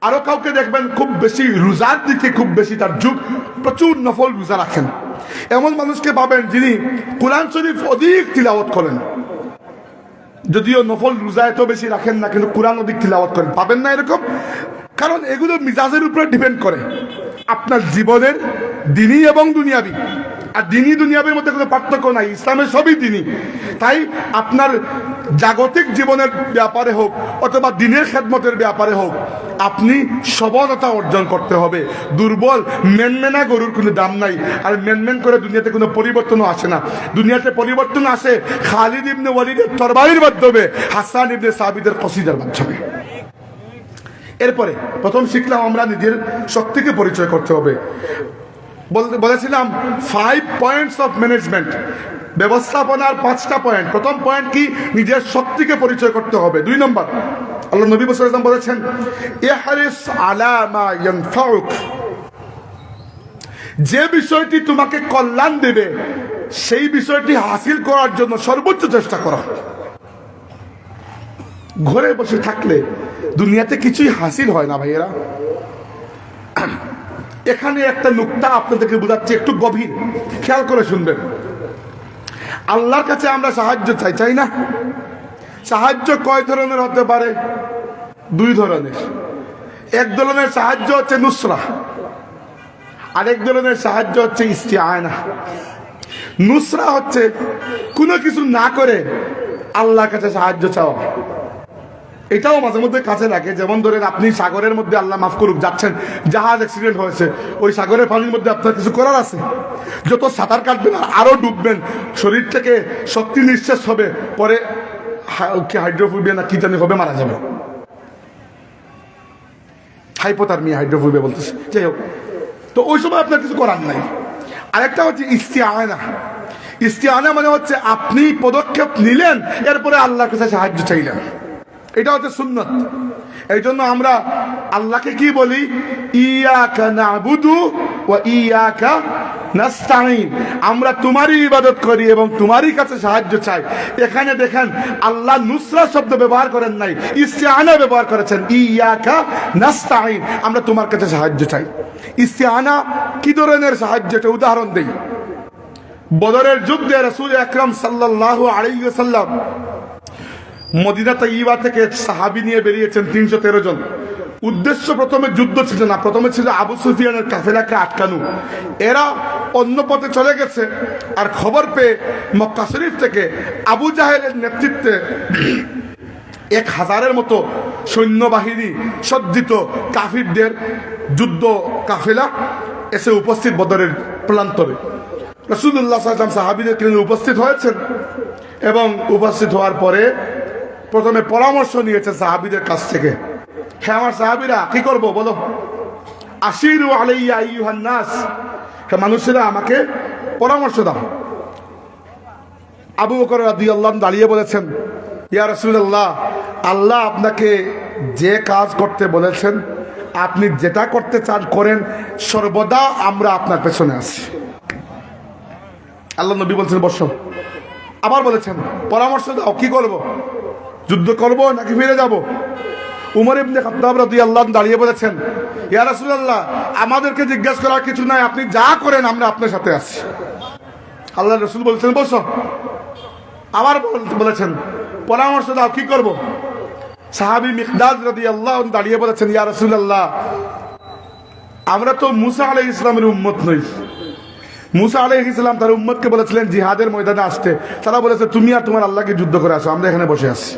আরো কাউকে দেখবেন খুব বেশি রোজার দিকে খুব বেশি তার যুগ, প্রচুর নফল রোজা রাখেন। এমন মানুষকে পাবেন যিনি কোরআন শরীফ অধিক তিলাওয়াত করেন, যদিও নফল রোজা এত বেশি রাখেন না, কিন্তু কোরআন অধিক তিলাওয়াত করেন। পাবেন না এরকম? কারণ এগুলো মিজাজের উপরে ডিপেন্ড করে আপনার জীবনের দিনী এবং দুনিয়াবি। আর দিনী দুনিয়াবির মধ্যে কোনো পার্থক্য নাই, ইসলামের সবই দিনী। তাই আপনার জাগতিক জীবনের ব্যাপারে হোক অথবা দিনের খেদমতের ব্যাপারে হোক, আপনি সবলতা অর্জন করতে হবে। দুর্বল মেনমেনা গরুর কোনো দাম নাই। আর মেনমেন করে দুনিয়াতে কোনো পরিবর্তনও আসে না। দুনিয়াতে পরিবর্তন আসে খালিদ ইবনে ওয়ালিদের তরবারির মাধ্যমে, হাসান ইবনে সাবিদের কসিদার মাধ্যমে। এরপরে প্রথম শিখলাম আমরা নিজের শক্তিকে পরিচয় করতে হবে। বলেছিলাম 5 পয়েন্টস অফ ম্যানেজমেন্ট, ব্যবস্থাপনার 5টা পয়েন্ট। প্রথম পয়েন্ট কি? নিজের শক্তিকে পরিচয় করতে হবে। 2 নম্বর, আল্লাহ নবী সাল্লাল্লাহু আলাইহি ওয়াসাল্লাম বলেছেন, ইহরিস আলা মা ইয়ানফাউক, যে বিষয়টি তোমাকে কল্যাণ দেবে সেই বিষয়টি হাসিল করার জন্য সর্বোচ্চ চেষ্টা করো। ঘরে বসে থাকলে দুনিয়াতে কিছুই হাসিল হয় না ভাইয়েরা। এখানে একটা নুকতা আপনাদেরকে বোঝাচ্ছি, একটু গভীর খেয়াল করে শুনবেন। আল্লাহর কাছে আমরা সাহায্য চাই, চাই না? সাহায্য কয় ধরনের হতে পারে? 2 ধরনের। এক ধরনের সাহায্য হচ্ছে নুসরা, আরেক ধরনের সাহায্য হচ্ছে ইস্তিআনা। নুসরা হচ্ছে কোনো কিছু না করে আল্লাহর কাছে সাহায্য চাওয়া। এটাও মাঝে মধ্যে কাছে লাগে। যেমন ধরেন আপনি সাগরের মধ্যে, আল্লাহ মাফ করুক, যাচ্ছেন, জাহাজ অ্যাক্সিডেন্ট হয়েছে, ওই সাগরের পানির মধ্যে আপনার কিছু করার আছে? যত সাঁতার কাটবেন আরো ডুববেন, শরীর থেকে শক্তি নিঃশেষ হবে, পরে হাইড্রোফোবিয়া না কি জানি হবে, মারা যাবে। হাইপোথার্মিয়া, হাইড্রোফোবিয়া বলতেছে। যাই হোক, তো ওই সময় আপনার কিছু করার নাই। আরেকটা হচ্ছে ইস্তিআনা। ইস্তিআনা মানে হচ্ছে আপনি পদক্ষেপ নিলেন, এরপরে আল্লাহর কাছে সাহায্য চাইলেন। এটা হচ্ছে সুন্নত। এই জন্য আমরা আল্লাহকে কি বলি? ইয়াকা নাবুদু ওয়া ইয়াকা নাস্তাঈন, আমরা তোমারই ইবাদত করি এবং তোমারই কাছে সাহায্য চাই। এখানে দেখেন আল্লাহ নুসরা শব্দ ব্যবহার করেন নাই, ইস্তিআনা ব্যবহার করেছেন। ইয়াকা নাস্তাঈন, আমরা তোমার কাছে সাহায্য চাই। ইস্তিআনা কি ধরনের সাহায্য? একটা উদাহরণ দেই। বদরের যুদ্ধে রাসূল আকরাম সাল্লাল্লাহু আলাইহি ওয়াসাল্লাম মদিনা তাইয়্যিবা থেকে সাহাবী নিয়ে বেরিয়েছেন 313 জন। উদ্দেশ্য প্রথমে যুদ্ধ ছিল না, প্রথমে ছিল আবু সুফিয়ানের কাফেলাকে আটকানো। এরা অন্য পথে চলে গেছে, আর খবর পেয়ে মক্কা শরীফ থেকে আবু জাহেলের নেতৃত্বে 1000-এর মতো সৈন্যবাহিনী সজ্জিত কাফিরদের যুদ্ধ কাফেলা এসে উপস্থিত বদরের প্রান্তরে। রাসূলুল্লাহ সাল্লাল্লাহু আলাইহি ওয়াসাল্লাম সাহাবীদেরকে নিয়ে উপস্থিত হয়েছেন এবং উপস্থিত হওয়ার পরে প্রথমে পরামর্শ নিয়েছে সাহাবীদের কাছ থেকে। হ্যাঁ আমার সাহাবীরা, কি করব বলো? আশিরু আলাইয়া আইয়ুহান নাস, হে মানুষেরা আমাকে পরামর্শ দাও। আবু বকর রাদিয়াল্লাহু আনহু দাঁড়িয়ে বলেছেন, ইয়া রাসূলুল্লাহ, আল্লাহ আপনাকে যে কাজ করতে বলেছেন, আপনি যেটা করতে চান করেন, সর্বদা আমরা আপনার পেছনে আছি। আল্লাহ নবী বলছেন বসো। আবার বলেছেন পরামর্শ দাও, কি করব? যুদ্ধ করব নাকি ফিরে যাব? উমর ইবনে খাত্তাব রাদিয়াল্লাহু আনহু দাঁড়িয়ে বলেছেন, ইয়া রাসূলুল্লাহ, আমাদেরকে জিজ্ঞাসা করার কিছু নাই, আপনি যা করেন আমরা আপনার সাথে আছি। আল্লাহ রাসূল বলেছেন বসো। আবার বলেছেন পরামর্শ দাও, কি করব? সাহাবী মিকদাদ রাদিয়াল্লাহু আনহু দাঁড়িয়ে বলেছেন, ইয়া রাসূলুল্লাহ, আমরা তো মুসা আলাইহিস সালামের উম্মত নই। মুসা আলাইহিস সালাম তার উম্মতকে বলেছিলেন জিহাদের ময়দানে আসতে, তারা বলেছে তুমি আর তোমার আল্লাহকে যুদ্ধ করে আসো, আমরা এখানে বসে আছি।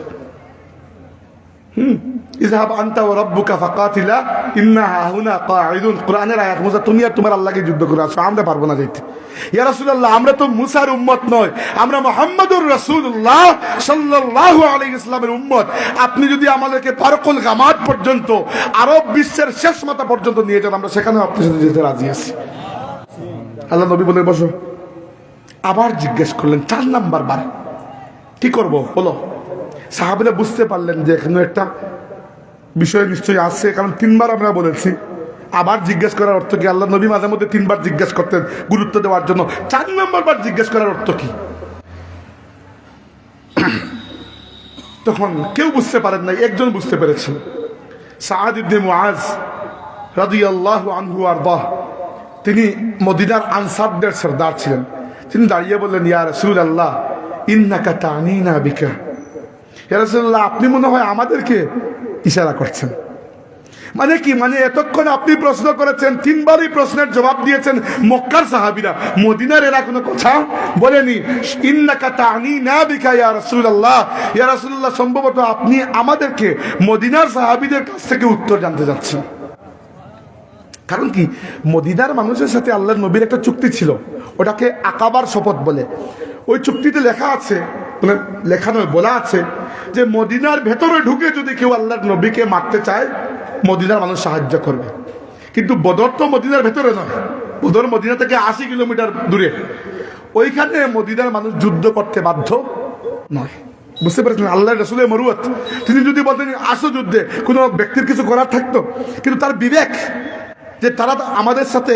ইযহাব আনতা ওয়া রাব্বুকা ফাকাতিলা ইন্না হাহুনা কাঈদুন। কোরআনের আয়াত। মুসা, তুমি আর তোমার আল্লাহকে যুদ্ধ করে আসো, আমরা পারবো না যেতে। ইয়া রাসূলুল্লাহ, আমরা তো মুসার উম্মত নয়, আমরা মুহাম্মদুর রাসূলুল্লাহ সাল্লাল্লাহু আলাইহি ওয়াসাল্লামের উম্মত। আপনি যদি আমাদেরকে ফারকুল গামাত পর্যন্ত, আরব বিশ্বের শেষ মাথা পর্যন্ত নিয়ে যান, আমরা সেখানে আপনার সাথে যেতে রাজি আছি। আল্লাহ নবী বলে বসো। আবার জিজ্ঞেস করলেন 4 নাম্বার বার, কি করব বলো। সাহাবীরা বুঝতে পারলেন যে এখানে একটা বিষয় নিশ্চয়ই আছে, কারণ 3 বার আমরা বলেছি। আবার জিজ্ঞেস করার অর্থ কি? আল্লাহ নবী মাঝে মধ্যে 3 বার জিজ্ঞেস করতেন গুরুত্ব দেওয়ার জন্য। 4 নম্বর বার জিজ্ঞেস করার অর্থ কি? তখন কেউ বুঝতে পারেন নাই, একজন বুঝতে পেরেছেন। সাআদ ইবনে মুআজ রাদিয়াল্লাহু আনহু আরদাহ, তিনি মদিনার আনসারদের সরদার ছিলেন। তিনি দাঁড়িয়ে বললেন, ইয়া রাসূলুল্লাহ ইন্নাকা তানিনা বিকা। ইয়া রাসূলুল্লাহ, আপনি মনে হয় আমাদেরকে ইশারা করছেন। মানে কি? মানে এতক্ষণ আপনি প্রশ্ন করেছেন, 3 বারই প্রশ্নের জবাব দিয়েছেন মক্কার সাহাবীরা, মদিনার এরা কোনো কথা বলেনি। ইন্নাকা তানিনা বিকা ইয়া রাসূলুল্লাহ। ইয়া রাসূলুল্লাহ, সম্ভবত আপনি আমাদেরকে মদিনার সাহাবীদের কাছ থেকে উত্তর জানতে যাচ্ছেন। কারণ কি? মদিনার মানুষের সাথে আল্লাহর নবীর একটা চুক্তি ছিল, ওটাকে আকাবার শপথ বলে। ওই চুক্তিতে লেখা আছে, মানে লেখা নয়, বলা আছে যে মদিনার ভেতরে ঢুকে যদি কেউ আল্লাহর নবীকে মারতে চায়, মদিনার মানুষ সাহায্য করবে। কিন্তু বদর তো মদিনার ভেতরে নয়, বদর মদিনা থেকে 80 কিলোমিটার দূরে। ওইখানে মদিনার মানুষ যুদ্ধ করতে বাধ্য নয়। বুঝতে পেরেছেন? আল্লাহর রাসূলের মরুয়াত। তিনি যদি বলতেন আসো যুদ্ধে, কোনো ব্যক্তির কিছু করার থাকতো, কিন্তু তার বিবেক যে তারা আমাদের সাথে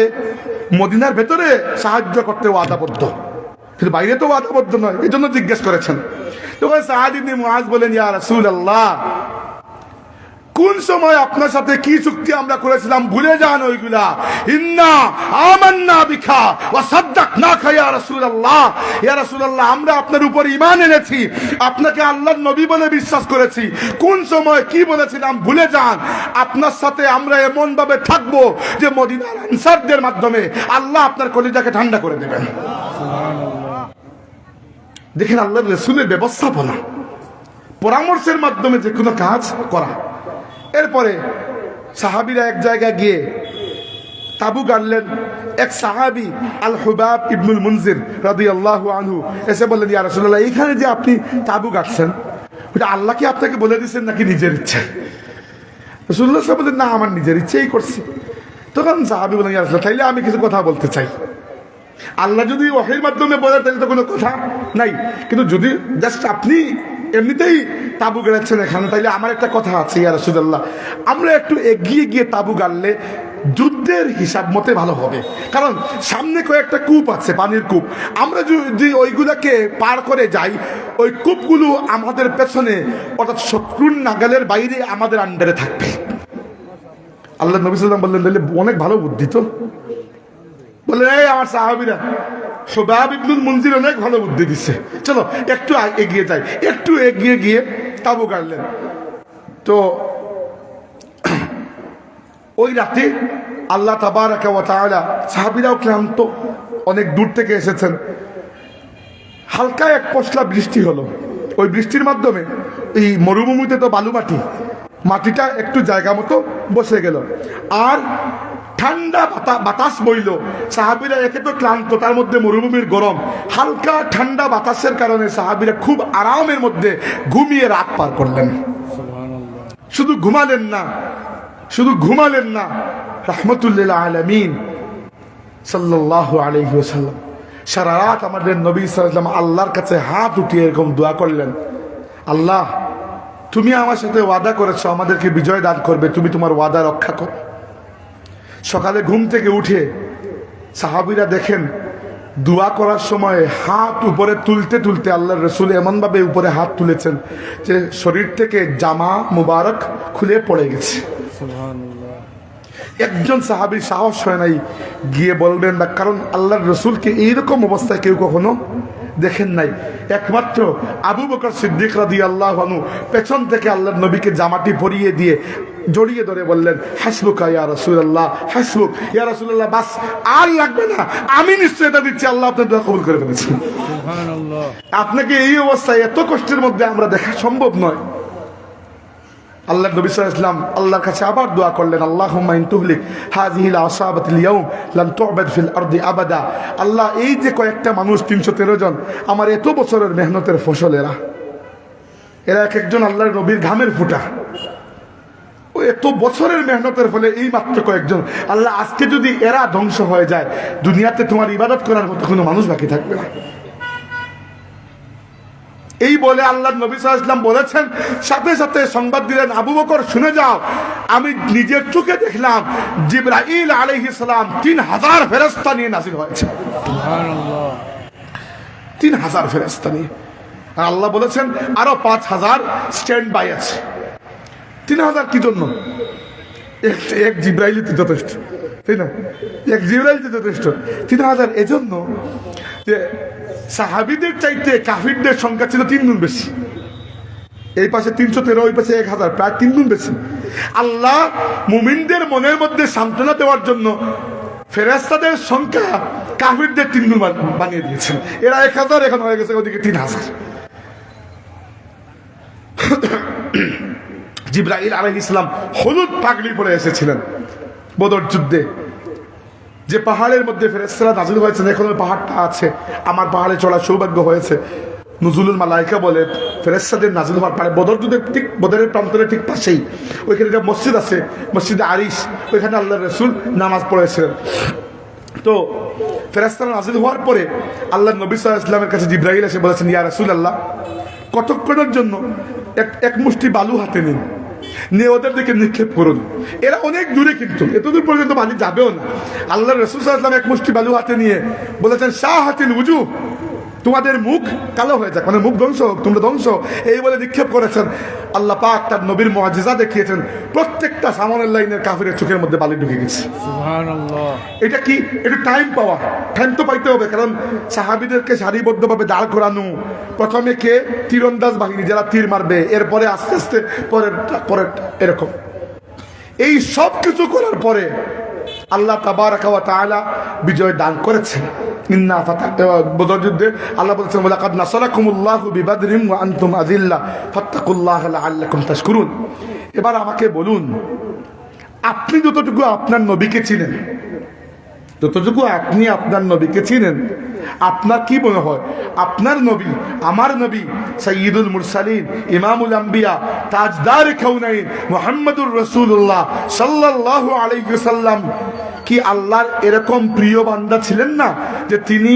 মদিনার ভেতরে সাহায্য করতে ওয়াদাবদ্ধ, কিন্তু বাইরে তো ওয়াদাবদ্ধ নয়, এই জন্য জিজ্ঞেস করেছেন। তখন সাআদ ইবনে মুআজ বলেন, ইয়া রাসূলুল্লাহ, কোন সময় আপনার সাথে কি চুক্তি আমরা করেছিলাম ভুলে যান ওইগুলা। ইন্না আমান্না বিকা ওয়া সাদ্দাকনাকা ইয়া রাসূলুল্লাহ। ইয়া রাসূলুল্লাহ, আমরা আপনার উপর ঈমান এনেছি, আপনাকে আল্লাহর নবী বলে বিশ্বাস করেছি। কোন সময় কি বলেছিলাম ভুলে যান। আপনার সাথে আমরা এমন ভাবে থাকবো যে মদিনার আনসারদের মাধ্যমে আল্লাহ আপনার কলিজাকে ঠান্ডা করে দেবেন। সুবহানাল্লাহ। দেখেন আল্লাহর রাসূলের ব্যবস্থাপনা, পরামর্শের মাধ্যমে যে কোনো কাজ করা। এরপরে সাহাবীরা এক জায়গায় গিয়ে তাবু গাড়লেন। এক সাহাবী আল হুবাব ইবনুল মুনজির রাদিয়াল্লাহু আনহু এসে বললেন, ইয়া রাসূলুল্লাহ, এইখানে যে আপনি তাবু গাড়ছেন, ওটা আল্লাহ কি আপনাকে বলে দিয়েছেন নাকি নিজের ইচ্ছা? রাসূলুল্লাহ সাল্লাল্লাহু আলাইহি ওয়াসাল্লাম বললেন, না, আমার নিজের ইচ্ছেই করছি। তখন সাহাবী বললেন, ইয়া রাসূলুল্লাহ, তাইলে আমি কিছু কথা বলতে চাই। আল্লাহ যদি ওহীর মাধ্যমে বলে তাহলে তো কোনো কথা নাই, কিন্তু যদি জাস্ট আপনি এমনিতেই তাবু গেড়েছেন এখানে, তাইলে আমার একটা কথা আছে ইয়া রাসূলুল্লাহ, আমরা একটু এগিয়ে গিয়ে তাবু গাড়লে যুদ্ধের হিসাব মতে ভালো হবে। কারণ সামনে কয়েকটা কূপ আছে, পানির কূপ। আমরা যদি ওইগুলোকে পার করে যাই, ওই কূপগুলো আমাদের পেছনে, অর্থাৎ শত্রুর নাগালের বাইরে আমাদের আন্ডারে থাকবে। আল্লাহ নবী সাল্লাল্লাহু আলাইহি ওয়াসাল্লাম বললেন, তাহলে অনেক ভালো বুদ্ধি তো। বলে, এই আমার সাহাবীরা, হুবাব ইবনুল মুনজির অনেক ভালো বুদ্ধি দিচ্ছে, চলো একটু এগিয়ে যাই। একটু এগিয়ে গিয়ে তাবু গাড়লেন। তো ওই রাতে আল্লাহ তাবারাকা ওয়া তাআলা, সাহাবীরাও ক্লান্ত, অনেক দূর থেকে এসেছেন, হালকা এক পশলা বৃষ্টি হলো। ওই বৃষ্টির মাধ্যমে এই মরুভূমিতে তো বালু মাটি, মাটিটা একটু জায়গা মতো বসে গেল, আর ঠান্ডা বাতাস বইল। সাহাবীরা একে তো ক্লান্ত, তার মধ্যে মরুভূমির গরম, হালকা ঠান্ডা বাতাসের কারণে সাহাবীরা খুব আরামের মধ্যে ঘুমিয়ে রাত পার করলেন। শুধু ঘুমালেন না, রাহমাতুল লিল আলামিন সাল্লাল্লাহু আলাইহি ওয়াসাল্লাম সারা রাত আমাদের নবী সাল্লাল্লাহু আলাইহি ওয়াসাল্লাম আল্লাহর কাছে হাত উঠিয়ে এরকম দোয়া করলেন, আল্লাহ, তুমি আমার সাথে ওয়াদা করেছো আমাদেরকে বিজয় দান করবে, তুমি তোমার ওয়াদা রক্ষা করো। সকালে ঘুম থেকে উঠে সাহাবীরা দেখেন দোয়া করার সময় হাত উপরে তুলতে তুলতে আল্লাহর রাসূল এমনভাবে উপরে হাত তুলেছেন যে শরীর থেকে জামা মুবারক খুলে পড়ে গেছে। সুবহানাল্লাহ। একজন সাহাবীর সাহস হয় নাই গিয়ে বলবেন না, কারণ আল্লাহর রাসূলকে এইরকম অবস্থায় কেউ কখনো দেখেন নাই। একমাত্র আবু বকর সিদ্দিক রাদিয়াল্লাহু আনহু পেছন থেকে আল্লাহর নবীকে জামাটি পরিয়ে দিয়ে জড়িয়ে ধরে বললেন, হাসবুকা ইয়া রাসূলুল্লাহ, হাসবুক ইয়া রাসূলুল্লাহ, বাস আর লাগবে না, আমি নিশ্চয়তা দিচ্ছি আল্লাহ আপনার দোয়া কবুল করে ফেলেছেন। সুবহানাল্লাহ। আপনাকে এই অবস্থায় এত কষ্টের মধ্যে আমরা দেখা সম্ভব নয়। আল্লাহ নবী সাল্লাল্লাহু আলাইহি ওয়াসাল্লাম আল্লাহর কাছে আবার দোয়া করলেন, আল্লাহুম্মা ইন তুহলিক হাযিহিল আসাবাতিল ইয়াউম লান তু'বাদ ফিল আরদি আবাদা। আল্লাহ, এই যে কয়েকটা মানুষ 313 জন আমার এত বছরের মেহনতের ফসল, এরা এক একজন আল্লাহর নবীর ঘামের ফোঁটা, ও এত বছরের মেহনতের ফলে এই মাত্র কয়েকজন। আল্লাহ, আজকে যদি এরা ধ্বংস হয়ে যায়, দুনিয়াতে তোমার ইবাদত করার মতো কোনো মানুষ বাকি থাকবে না। এই বলে আল্লাহ নবী সাল্লাল্লাহু আলাইহি ওয়াসাল্লাম বলেছেন, সাথে সাথে সংবাদ দিলেন, আবু বকর শুনে যাও, আমি নিজের চোখে দেখলাম জিবরাইল আলাইহিস সালাম 3000 ফেরেশতা নিয়ে নাযিল হয়েছে। সুবহানাল্লাহ। 3000 ফেরেশতা নিয়ে। আর আল্লাহ বলেছেন আরো 5000 স্ট্যান্ড বাই আছে। 3000 কি জন্য? এক জিবরাইলই তো যথেষ্ট, তাই না? এক জিবরাইল তো যথেষ্ট। 3000 এজন্য যে সাহাবীদের চাইতে কাফিরদের সংখ্যা ছিল 3 গুণ বেশি। এই পাশে 313, ওই পাশে 1000, প্রায় 3 গুণ বেশি। আল্লাহ মুমিনদের মনের মধ্যে সান্ত্বনা দেওয়ার জন্য ফেরেশতাদের সংখ্যা কাফিরদের 3 গুণ বানিয়ে দিয়েছেন। এরা 1000, এখন হয়ে গেছে ওদিকে 3000। জিবরাইল আলাইহিস সালাম হলুদ পাগড়ি পরে এসেছিলেন বদর যুদ্ধে। যে পাহাড়ের মধ্যে ফেরেশতারা নাযিল হয়েছেন, এখন ওই পাহাড়টা আছে। আমার পাহাড়ে চলার সৌভাগ্য হয়েছে। নুজুলুল মালাইকা বলে ফেরেশতাদের নাযিল হওয়ার পরে বদর যুদ্ধের ঠিক বদরের প্রান্তরের ঠিক পাশেই ওইখানে একটা মসজিদ আছে, মসজিদে আরিশ, ওইখানে আল্লাহর রাসূল নামাজ পড়েছিলেন। তো ফেরেশতারা নাযিল হওয়ার পরে আল্লাহর নবী সাল্লাল্লাহু আলাইহি ওয়াসাল্লামের কাছে জিবরাইল এসে বলেছেন, ইয়া রাসূলুল্লাহ, কতক্ষণের জন্য এক মুষ্টি বালু হাতে নিন, নিয়ে ওদের দিকে নিক্ষেপ করুন। এরা অনেক দূরে, কিন্তু এতদূর পর্যন্ত বালি যাবেও না। আল্লাহ রাসূল সাল্লাল্লাহু আলাইহি ওয়াসাল্লাম এক মুষ্টি বালু হাতে নিয়ে বলেছেন, শাহাতিল উজুহ, তোমাদের মুখ কালো হয়ে যাক, মানে মুখ ধ্বংস হোক, তোমরা ধ্বংস, এই বলে নিক্ষেপ করেছেন। আল্লাহ পাক তার নবীর মুআজিজা দেখিয়েছেন, প্রত্যেকটা সামনের লাইনের কাফিরের চোখের মধ্যে বালি ঢুকে গেছে। সুবহানাল্লাহ। এটা কি? এটা টাইম পাওয়া, টাইম তো পাইতে হবে, কারণ সাহাবীদেরকে সারিবদ্ধভাবে দাঁড় করানো, প্রথমে কে তীরন্দাজ বাহিনী যারা তীর মারবে, এরপরে আস্তে আস্তে পরের এরকম। এই সব কিছু করার পরে আল্লাহ তাবারাকা ওয়া তাআলা বিজয় দান করেছেন। ইন্না ফাতাহনা বদর যুদ্ধে আল্লাহ বলেছেন, ওয়ালাকাদ নাসারাকুমুল্লাহু বিবাদরিন ওয়া আনতুম আযিল্লা ফাত্তাকুল্লাহা লাআল্লাকুম তাশকুরুন। এবার আমাকে বলুন, আপনি যতটুকু আপনার নবীকে চিনেন, যতটুকু আপনি আপনার নবীকে চিনেন, আপনার কি মনে হয় আপনার নবী, আমার নবী, সাইয়্যিদুল মুরসালিন, ইমামুল আম্বিয়া, তাজদার কাউনাইন মুহাম্মদুর রাসূলুল্লাহ সাল্লাল্লাহু আলাইহি ওয়াসাল্লাম কি আল্লাহর এরকম প্রিয় বান্দা ছিলেন না, যে তিনি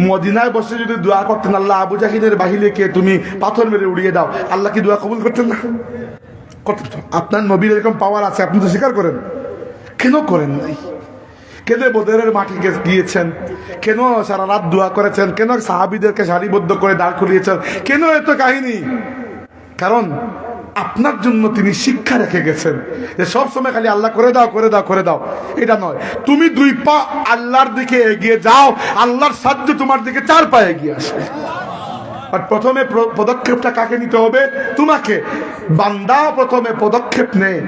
মদিনায় বসে যদি দোয়া করতেন, আল্লাহ আবু জাহিলের বাহিনীকে তুমি পাথর মেরে উড়িয়ে দাও, আল্লাহ কি দোয়া কবুল করতেন না? করতেন। আপনার নবীর এরকম পাওয়ার আছে, আপনি তো স্বীকার করেন, কেন করেন নাই? কেন বদরের মাঠে গিয়েছেন? কেন সারা রাত দোয়া করেছেন? কেন সাহাবীদেরকে সারিবদ্ধ করে দাঁড় করিয়েছেন? কেন এত কাহিনী? কারণ আপনার জন্য তিনি শিক্ষা রেখে গেছেন, যে সব সময় খালি আল্লাহ করে দাও করে দাও করে দাও, এটা নয়। তুমি 2 পা আল্লাহর দিকে এগিয়ে যাও, আল্লাহর সাহায্য তোমার দিকে 4 পা এগিয়ে আসবে। আর প্রথমে পদক্ষেপটা কাকে নিতে হবে? তোমাকে। বান্দা প্রথমে পদক্ষেপ নেয়,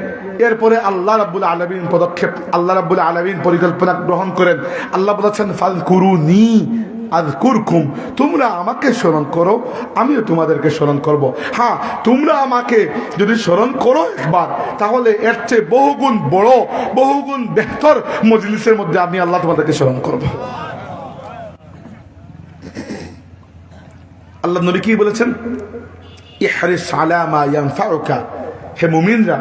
এরপরে আল্লাহ রাব্বুল আলামিন আল্লাহ রাব্বুল আলামিন পরিকল্পনা গ্রহণ করেন। আল্লাহ বলেছেন, ফাযকুরুনি আযকুরকুম, তোমরা আমাকে স্মরণ করো, আমিও তোমাদেরকে স্মরণ করব। হ্যাঁ, তোমরা আমাকে যদি স্মরণ করো একবার, তাহলে এর চেয়ে বহুগুণ বড়, বহুগুণ বেহতর মজলিসের মধ্যে আমি আল্লাহ তোমাদেরকে স্মরণ করব। আল্লাহ নবী কি বলেছেন? ইহরিস আলা মা ইয়ানফাউকা, হে মুমিনরা,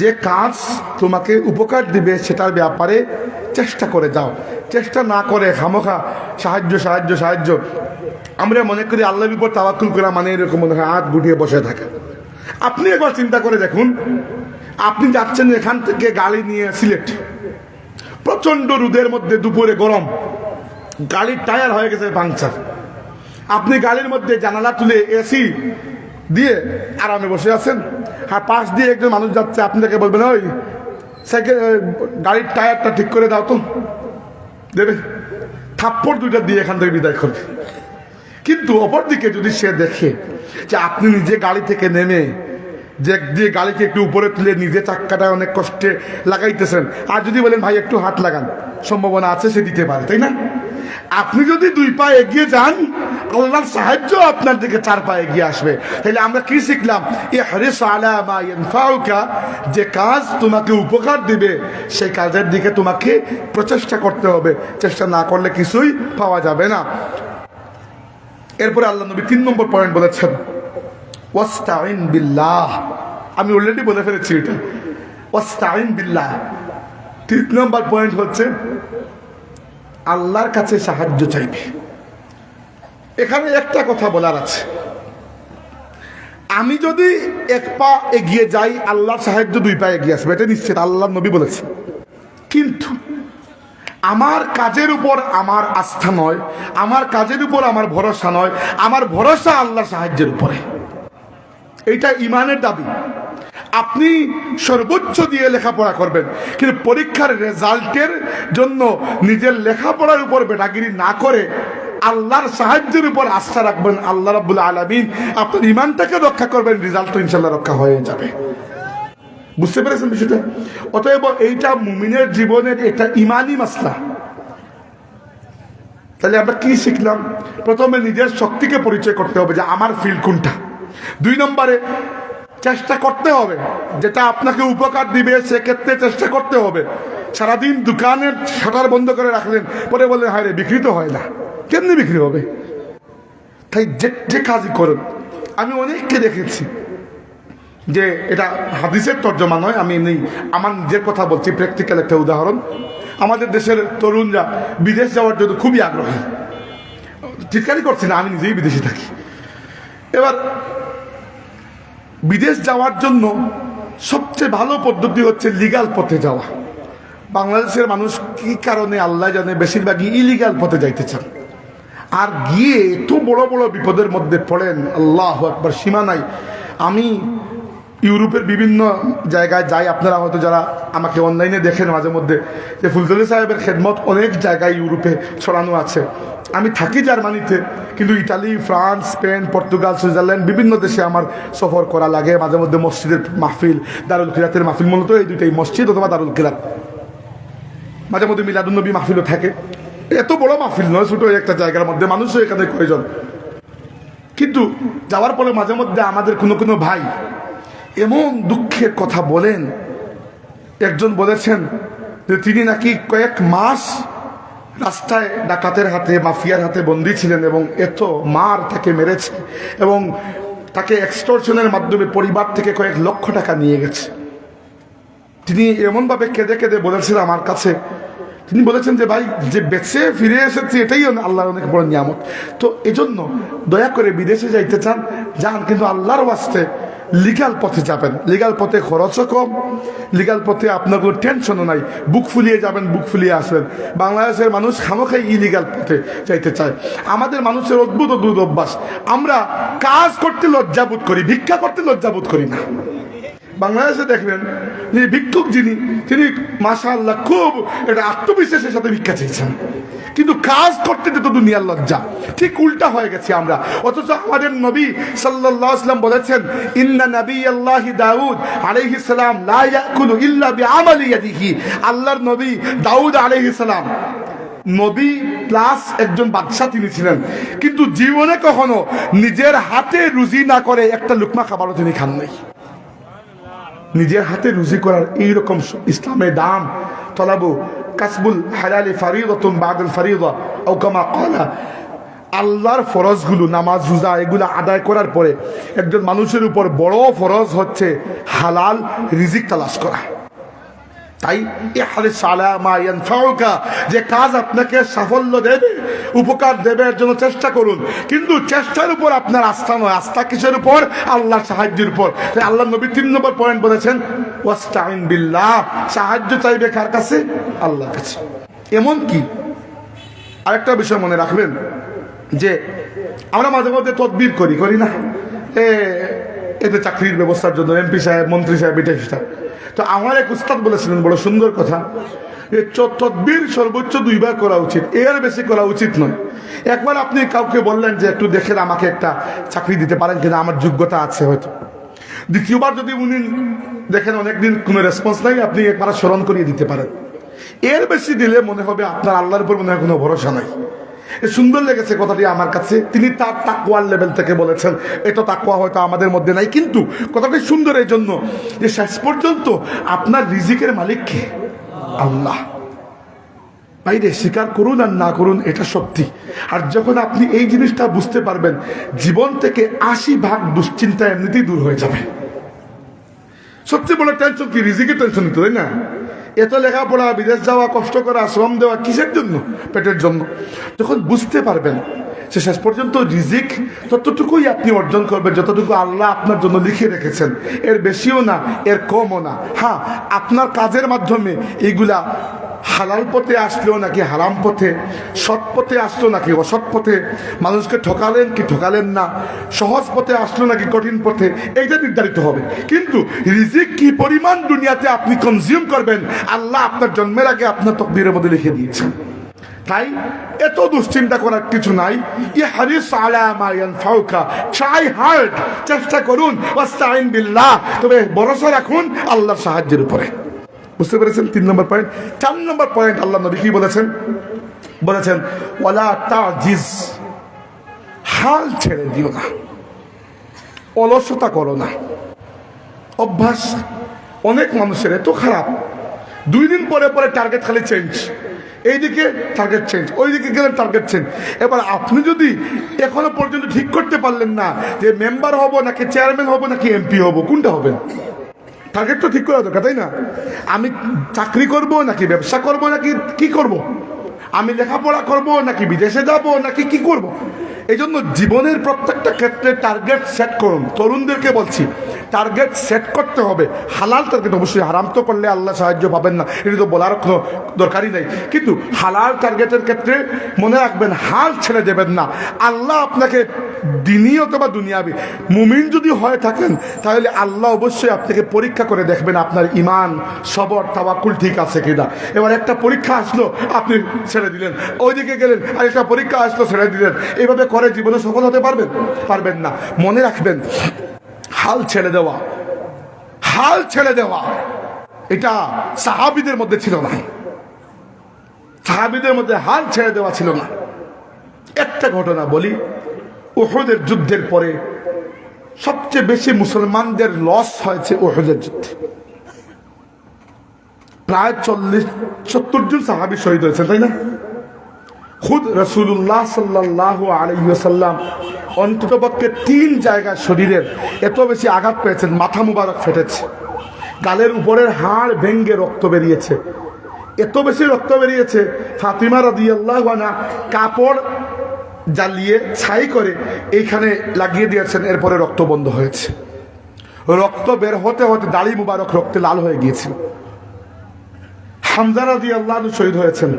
যে কাজ তোমাকে উপকার দিবে সেটার ব্যাপারে চেষ্টা করে যাও। চেষ্টা না করে খামোখা সাহায্য আমরা মনে করি আল্লাহর উপর তাওয়াক্কুল করা মানে এরকম মনে হয় হাত গুটিয়ে বসে থাকা। আপনি একবার চিন্তা করে দেখুন, আপনি যাচ্ছেন এখান থেকে গাড়ি নিয়ে সিলেট, প্রচন্ড রোদের মধ্যে, দুপুরে গরম, গাড়ির টায়ার হয়ে গেছে পাংচার, আপনি গাড়ির মধ্যে জানালা তুলে এসি দিয়ে আরামে বসে আছেন, আর পাশ দিয়ে একজন মানুষ যাচ্ছে, আপনি তাকে বলবেন, ওই সাইকেল গাড়ির টায়ারটা ঠিক করে দাও তো, দেবে? থাপ্পড় 2টা দিয়ে এখান থেকে বিদায় করবে। কিন্তু অপরদিকে যদি সে দেখে যে আপনি নিজে গাড়ি থেকে নেমে যে গাড়িকে একটু উপরে তুলে নিজে চাক্কাটা অনেক কষ্টে লাগাইতেছেন, আর যদি বলেন ভাই একটু হাত লাগান, সম্ভাবনা আছে সে দিতে পারে, তাই না? আপনি যদি 2 পা এগিয়ে যান, আল্লাহর সাহায্য আপনার দিকে চার পায়ে এগিয়ে আসবে। তাহলে আমরা কি শিখলাম? ইহরিস আলা মা ইয়ানফাউকা, যে কাজ তোমাকে উপকার দিবে সেই কাজের দিকে তোমাকে প্রচেষ্টা করতে হবে, চেষ্টা না করলে কিছুই পাওয়া যাবে না। এরপরে আল্লাহ নবী 3 নম্বর পয়েন্ট বলেছেন ওয়াস্তাইন বিল্লাহ। আমি অলরেডি বলে ফেলেছি এটা, ওয়াস্তাইন বিল্লাহ। 3 নম্বর পয়েন্ট হচ্ছে আল্লাহর কাছে সাহায্য চাইবে। এখানে একটা কথা বলার আছে, আমি যদি 1 পা এগিয়ে যাই আল্লাহর সাহায্য 2 পা এগিয়ে আসবে, এটা নিশ্চিত, আল্লাহ নবী বলেছেন। কিন্তু আমার কাজের উপর আমার আস্থা নয়, আমার কাজের উপর আমার ভরসা নয়, আমার ভরসা আল্লাহর সাহায্যের উপরে। এইটা ইমানের দাবি। আপনি সর্বোচ্চ দিয়ে লেখাপড়া করবেন, কিন্তু পরীক্ষার রেজাল্টের জন্য নিজের লেখাপড়ার উপর বেটাগিরি না করে আল্লাহর সাহায্যের উপর আস্থা রাখবেন। আল্লাহ রাব্বুল আলামিন আপনার ইমানটাকে রক্ষা করবেন, রেজাল্ট তো ইনশাল্লাহ রক্ষা হয়ে যাবে। বুঝতে পেরেছেন বিষয়টা? অতএব এইটা মুমিনের জীবনের একটা ইমানি মাসলা। তাহলে আমরা কি শিখলাম? প্রথমে নিজের শক্তিকে পরিচয় করতে হবে যে আমার ফিল্ড কোনটা। 2 নম্বরে চেষ্টা করতে হবে, যেটা আপনাকে উপকার দিবে সেক্ষেত্রে চেষ্টা করতে হবে। সারাদিন দোকানের শাটার বন্ধ করে রাখলেন, পরে বললেন হায় রে বিক্রি তো হয় না, কেমনি বিক্রি হবে? তাই যে কাজই করুন। আমি অনেককে দেখেছি, যে এটা হাদিসের তর্জমা নয়, আমি নেই, আমার নিজের কথা বলছি, প্র্যাকটিক্যাল একটা উদাহরণ। আমাদের দেশের তরুণরা বিদেশ যাওয়ার জন্য খুবই আগ্রহী। ঠিকারি করছি না, আমি নিজেই বিদেশে থাকি। এবার বিদেশ যাওয়ার জন্য সবচেয়ে ভালো পদ্ধতি হচ্ছে লিগাল পথে যাওয়া। বাংলাদেশের মানুষ কি কারণে আল্লাহ জানে বেশিরভাগই ইলিগাল পথে যাইতে চান, আর গিয়ে এত বড় বড় বিপদের মধ্যে পড়েন, আল্লাহু আকবার, সীমা নাই। আমি ইউরোপের বিভিন্ন জায়গায় যাই, আপনারা হয়তো যারা আমাকে অনলাইনে দেখেন মাঝে মধ্যে, যে ফুলতলি সাহেবের খেদমত অনেক জায়গায় ইউরোপে ছড়ানো আছে। আমি থাকি জার্মানিতে, কিন্তু Italy, France, Spain, Portugal, Switzerland বিভিন্ন দেশে আমার সফর করা লাগে। মাঝে মধ্যে মসজিদের মাহফিল, দারুল কিরাতের মাহফিল, মূলত এই দুইটাই, মসজিদ অথবা দারুল কিরাত। মাঝে মধ্যে মিলাদুন্নবী মাহফিলও থাকে। এত বড় মাহফিল নয়, ছোট একটা জায়গার মধ্যে, মানুষও এখানে প্রয়োজন। কিন্তু যাওয়ার পরে মাঝে মধ্যে আমাদের কোনো কোনো ভাই এমন দুঃখের কথা বলেন। একজন বলেছেন যে তিনি নাকি কয়েক মাস রাস্তায় ডাকাতের হাতে, মাফিয়ার হাতে বন্দী ছিলেন, এবং এত মার তাকে মেরেছে, এবং তাকে এক্সটর্শনের মাধ্যমে পরিবার থেকে কয়েক লক্ষ টাকা নিয়ে গেছে। তিনি এমনভাবে কেঁদে কেঁদে বলেছেন আমার কাছে, তিনি বলেছেন যে ভাই, যে বেঁচে ফিরে এসেছি এটাই আল্লাহর অনেক বড় নিয়ামত। তো এজন্য দয়া করে বিদেশে যাইতে চান যান, কিন্তু আল্লাহর ওয়াস্তে লিগাল পথে যাবেন। লিগাল পথে খরচও কম, লিগাল পথে আপনার কোনো টেনশনও নাই, বুক ফুলিয়ে যাবেন, বুক ফুলিয়ে আসবেন। বাংলাদেশের মানুষ খামোখাই ইলিগাল পথে যাইতে চায়। আমাদের মানুষের অদ্ভুত অদ্ভুত অভ্যাস, আমরা কাজ করতে লজ্জাবোধ করি, ভিক্ষা করতে লজ্জাবোধ করি না। বাংলাদেশে দেখবেন যে ভিক্ষুক তিনি মাশাআল্লাহ খুব একটা আত্মবিশ্বাসের সাথে ভিক্ষা চেয়েছেন, কিন্তু কাজ করতে তো দুনিয়ার লজ্জা। ঠিক উল্টা হয়ে গেছি আমরা। অথচ আমাদের নবী সাল্লাল্লাহু আলাইহি ওয়াসাল্লাম বলেছেন, ইন্না নাবিয়াল্লাহি দাউদ আলাইহিস সালাম লা ইয়াকুলু ইল্লা বিআমালি ইয়াদিহি। আল্লাহর নবী দাউদ আলাইহিস সালাম নবী প্লাস একজন বাদশা তিনি ছিলেন, কিন্তু জীবনে কখনো নিজের হাতে রুজি না করে একটা লুকমা খাবারও তিনি খান নাই। নিজের হাতে রুজি করার এইরকম ইসলামের দাম। তলাবু কাসবুল হালালি ফারিদাতুন বাদাল ফারিদা আও কামা ক্বালা। আল্লাহর ফরজগুলো, নামাজ, রোজা, এগুলো আদায় করার পরে একজন মানুষের উপর বড় ফরজ হচ্ছে হালাল রিজিক তালাশ করা। তাই ইহরিস আলা মা ইয়ানফাউকা, যে কাজ আপনাকে সাফল্য দেবে, উপকার দেবে, এর জন্য চেষ্টা করুন। কিন্তু চেষ্টার উপর আপনার আস্থা নয়, আস্থা কিসের উপর? আল্লাহর সাহায্যের উপর। তাই আল্লাহ নবী 3 নম্বর পয়েন্ট বলেছেন ওয়াস্তাইন বিল্লাহ। সাহায্য চাইবে কার কাছে? আল্লাহর কাছে। এমন কি আরেকটা বিষয় মনে রাখবেন, যে আমরা মাঝে মধ্যে তদবির করি না, এতে চাকরির ব্যবস্থার জন্য এমপি সাহেব, মন্ত্রী সাহেব, এটা সেটা। তো আমার এক উস্তাদ বলেছিলেন বড় সুন্দর কথা, তদবির সর্বোচ্চ 2 বার করা উচিত, এর বেশি করা উচিত নয়। একবার আপনি কাউকে বললেন যে একটু দেখেন আমাকে একটা চাকরি দিতে পারেন কিনা, আমার যোগ্যতা আছে হয়তো। দ্বিতীয়বার যদি উনি দেখেন অনেকদিন কোনো রেসপন্স নাই, আপনি একবার স্মরণ করিয়ে দিতে পারেন। এর বেশি দিলে মনে হবে আপনার আল্লাহর উপর মনে হয় কোনো ভরসা নাই। এ সুন্দর লেগেছে কথাটি আমার কাছে। তিনি তার তাকওয়ার লেভেল থেকে বলেছেন, এত তাকওয়া হয়তো আমাদের মধ্যে নাই, কিন্তু কথাটি সুন্দর এই জন্য যে শেষ পর্যন্ত আপনার রিজিকের মালিক কে? আল্লাহ। বাইরে স্বীকার করুন আর না করুন, এটা সত্যি। আর যখন আপনি এই জিনিসটা বুঝতে পারবেন, জীবন থেকে 80% দুশ্চিন্তা এমনিতেই দূর হয়ে যাবে। সবচেয়ে বড় টেনশন কি? রিজিকের টেনশন নিতে, তাই না? এত লেখাপড়া, বিদেশ যাওয়া, কষ্ট করা, শ্রম দেওয়া, কিসের জন্য? পেটের জন্য। যখন বুঝতে পারবেন সে শেষ পর্যন্ত রিজিক ততটুকুই আপনি অর্জন করবেন যতটুকু আল্লাহ আপনার জন্য লিখে রেখেছেন, এর বেশিও না, এর কমও না। হ্যাঁ, আপনার কাজের মাধ্যমে এইগুলা হালাল পথে আসলো নাকি হারাম পথে, সৎ পথে আসলো নাকি অসৎ পথে, মানুষকে ঠকালেন কি ঠকালেন না, সহজ পথে আসলো নাকি কঠিন পথে, এইটা নির্ধারিত হবে। কিন্তু রিজিক কি পরিমাণ দুনিয়াতে আপনি কনজিউম করবেন, আল্লাহ আপনার জন্মের আগে আপনার তকদিরের মধ্যে লিখে দিয়েছেন। তাই এত দুশ্চিন্তা করার কিছু নাই। ইহরিস আলা মা ইয়ানফাউকা, ট্রাই হার্ড, চেষ্টা করুন, ওয়াস্তাইন বিল্লাহ, তবে ভরসা রাখুন আল্লাহর সাহায্যের উপরে। বুঝতে পেরেছেন? 3 নম্বর পয়েন্ট। 4 নম্বর পয়েন্ট আল্লাহ নবী কি বলেছেন? বলেছেন ওয়ালা তাজিজ, হাল ছেড়ে দিও না, অলসতা করো না। অভ্যাস অনেক মানুষের এত খারাপ, 2 দিন পরে পরে টার্গেট খালি চেঞ্জ, এইদিকে টার্গেট চেঞ্জ, ওইদিকে গেলে টার্গেট চেঞ্জ। এবার আপনি যদি এখনো পর্যন্ত ঠিক করতে পারলেন না যে মেম্বার হব নাকি চেয়ারম্যান হব নাকি এমপি হব, কোনটা হবেন? টার্গেট তো ঠিক করা দরকার, তাই না? আমি চাকরি করব নাকি ব্যবসা করব নাকি কি করব? আমি লেখাপড়া করব নাকি বিদেশে যাব নাকি কি করব? এই জন্য জীবনের প্রত্যেকটা ক্ষেত্রে টার্গেট সেট করুন। তরুণদেরকে বলছি, টার্গেট সেট করতে হবে। হালাল টার্গেট, অবশ্যই হারাম তো করলে আল্লাহ সাহায্য পাবেন না, এটা তো বলার কোনো দরকারই নেই। কিন্তু হালাল টার্গেটের ক্ষেত্রে মনে রাখবেন, হাল ছেড়ে দেবেন না। আল্লাহ আপনাকে দিনই অথবা দুনিয়াবি মুমিন যদি হয়ে থাকেন, তাহলে আল্লাহ অবশ্যই আপনাকে পরীক্ষা করে দেখবেন আপনার ইমান, সবর, তাওয়াক্কুল ঠিক আছে কিনা। এবার একটা পরীক্ষা আসলো, আপনি ছেড়ে দিলেন, ওইদিকে গেলেন, আর একটা পরীক্ষা আসলো, ছেড়ে দিলেন। এইভাবে করে জীবনে সফল হতে পারবেন? পারবেন না। মনে রাখবেন, হাল ছেড়ে দেওয়া, হাল ছেড়ে দেওয়া এটা সাহাবীদের মধ্যে ছিল না। সাহাবীদের মধ্যে হাল ছেড়ে দেওয়া ছিল না। একটা ঘটনা বলি, উহুদের যুদ্ধের পরে সবচেয়ে বেশি মুসলমানদের লস হয়েছে উহুদের যুদ্ধে। প্রায় 40-70 জন সাহাবী শহীদ হয়েছেন, তাই না? খুদ রাসূলুল্লাহ সাল্লাল্লাহু আলাইহি ওয়াসাল্লাম অন্ততপক্ষে 3 জায়গায় শরীরের এত বেশি আঘাত পেয়েছেন, মাথা মুবারক ফেটেছে, গালের উপরের হাড় ভেঙ্গে রক্ত বেরিয়েছে, এত বেশি রক্ত বেরিয়েছে। ফাতিমা রাদিয়াল্লাহু আনহা কাপড় জ্বালিয়ে ছাই করে এইখানে লাগিয়ে দিয়েছেন, এরপরে রক্ত বন্ধ হয়েছে। রক্ত বের হতে হতে দাড়ি মুবারক রক্তে লাল হয়ে গিয়েছিল। হামজা রাদিয়াল্লাহু আনহু শহীদ হয়েছেন,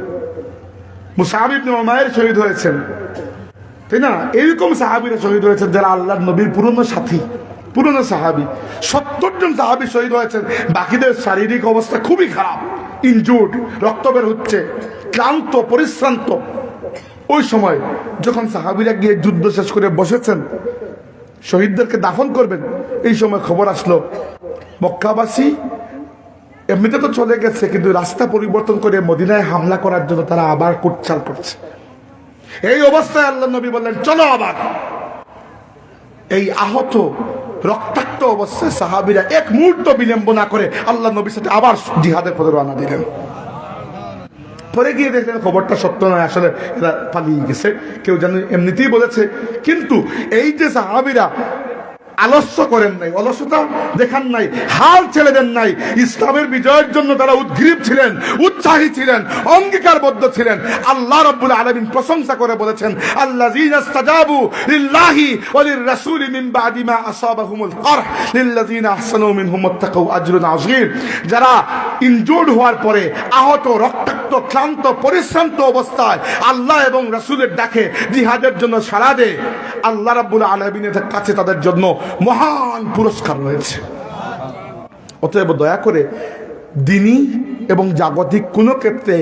মুসআব ইবনে উমাইর শহীদ হয়েছেন, তাই না? এরকম সাহাবীরা শহীদ হয়েছেন যারা আল্লাহর নবীর পুরনো সাথী, পুরনো সাহাবী। 70 জন সাহাবী শহীদ হয়েছেন, বাকিদের শারীরিক অবস্থা খুবই খারাপ, ইনজুর্ড, রক্ত বের হচ্ছে, ক্লান্ত, পরিশ্রান্ত। ওই সময় যখন সাহাবীরা গিয়ে যুদ্ধ শেষ করে বসেছেন, শহীদদেরকে দাফন করবেন, এই সময় খবর আসলো মক্কাবাসী এমনিতে তো চলে গেছে, কিন্তু রাস্তা পরিবর্তন করে মদিনায় হামলা করার জন্য তারা আবার কুটচাল করছে। এই অবস্থায় আল্লাহ নবী বললেন, চলো আবার। এই আহত রক্তাক্ত অবস্থায় সাহাবীরা এক মুহূর্ত বিলম্ব না করে আল্লাহ নবীর সাথে আবার জিহাদের পথে রওনা দিলেন। পরে গিয়ে দেখলেন খবরটা সত্য নয়, আসলে এরা পালিয়ে গেছে, কেউ জানে এমনিতেই বলেছে। কিন্তু এই যে সাহাবীরা আলস্য করেন নাই, অলসতা দেখান নাই, হাল ছেড়ে দেন নাই, ইসলামের বিজয়ের জন্য তারা উদ্গ্রীব ছিলেন, উৎসাহী ছিলেন, অঙ্গীকারবদ্ধ ছিলেন। আল্লাহ রাব্বুল আলামিন প্রশংসা করে বলেছেন, আল্লাযীনা ইসতাজাবু লিল্লাহি ওয়া লির-রাসূলি মিন বাদি মা আসাবাহুমুল কারহ লিল্লাযীনা আহসানু মিনহুম ওয়াত্তাকাউ আজরুন আযীম। যারা ইনজুর্ড হওয়ার পরে, আহত, রক্তাক্ত, ক্লান্ত, পরিশ্রান্ত অবস্থায় আল্লাহ এবং রাসূলের ডাকে জিহাদের জন্য সাড়া দেয়, আল্লাহ রাব্বুল আলামিনের কাছে তাদের জন্য মহান পুরস্কার রয়েছে। অতএব দয়া করে দিনী এবং জাগতিক কোনো ক্ষেত্রে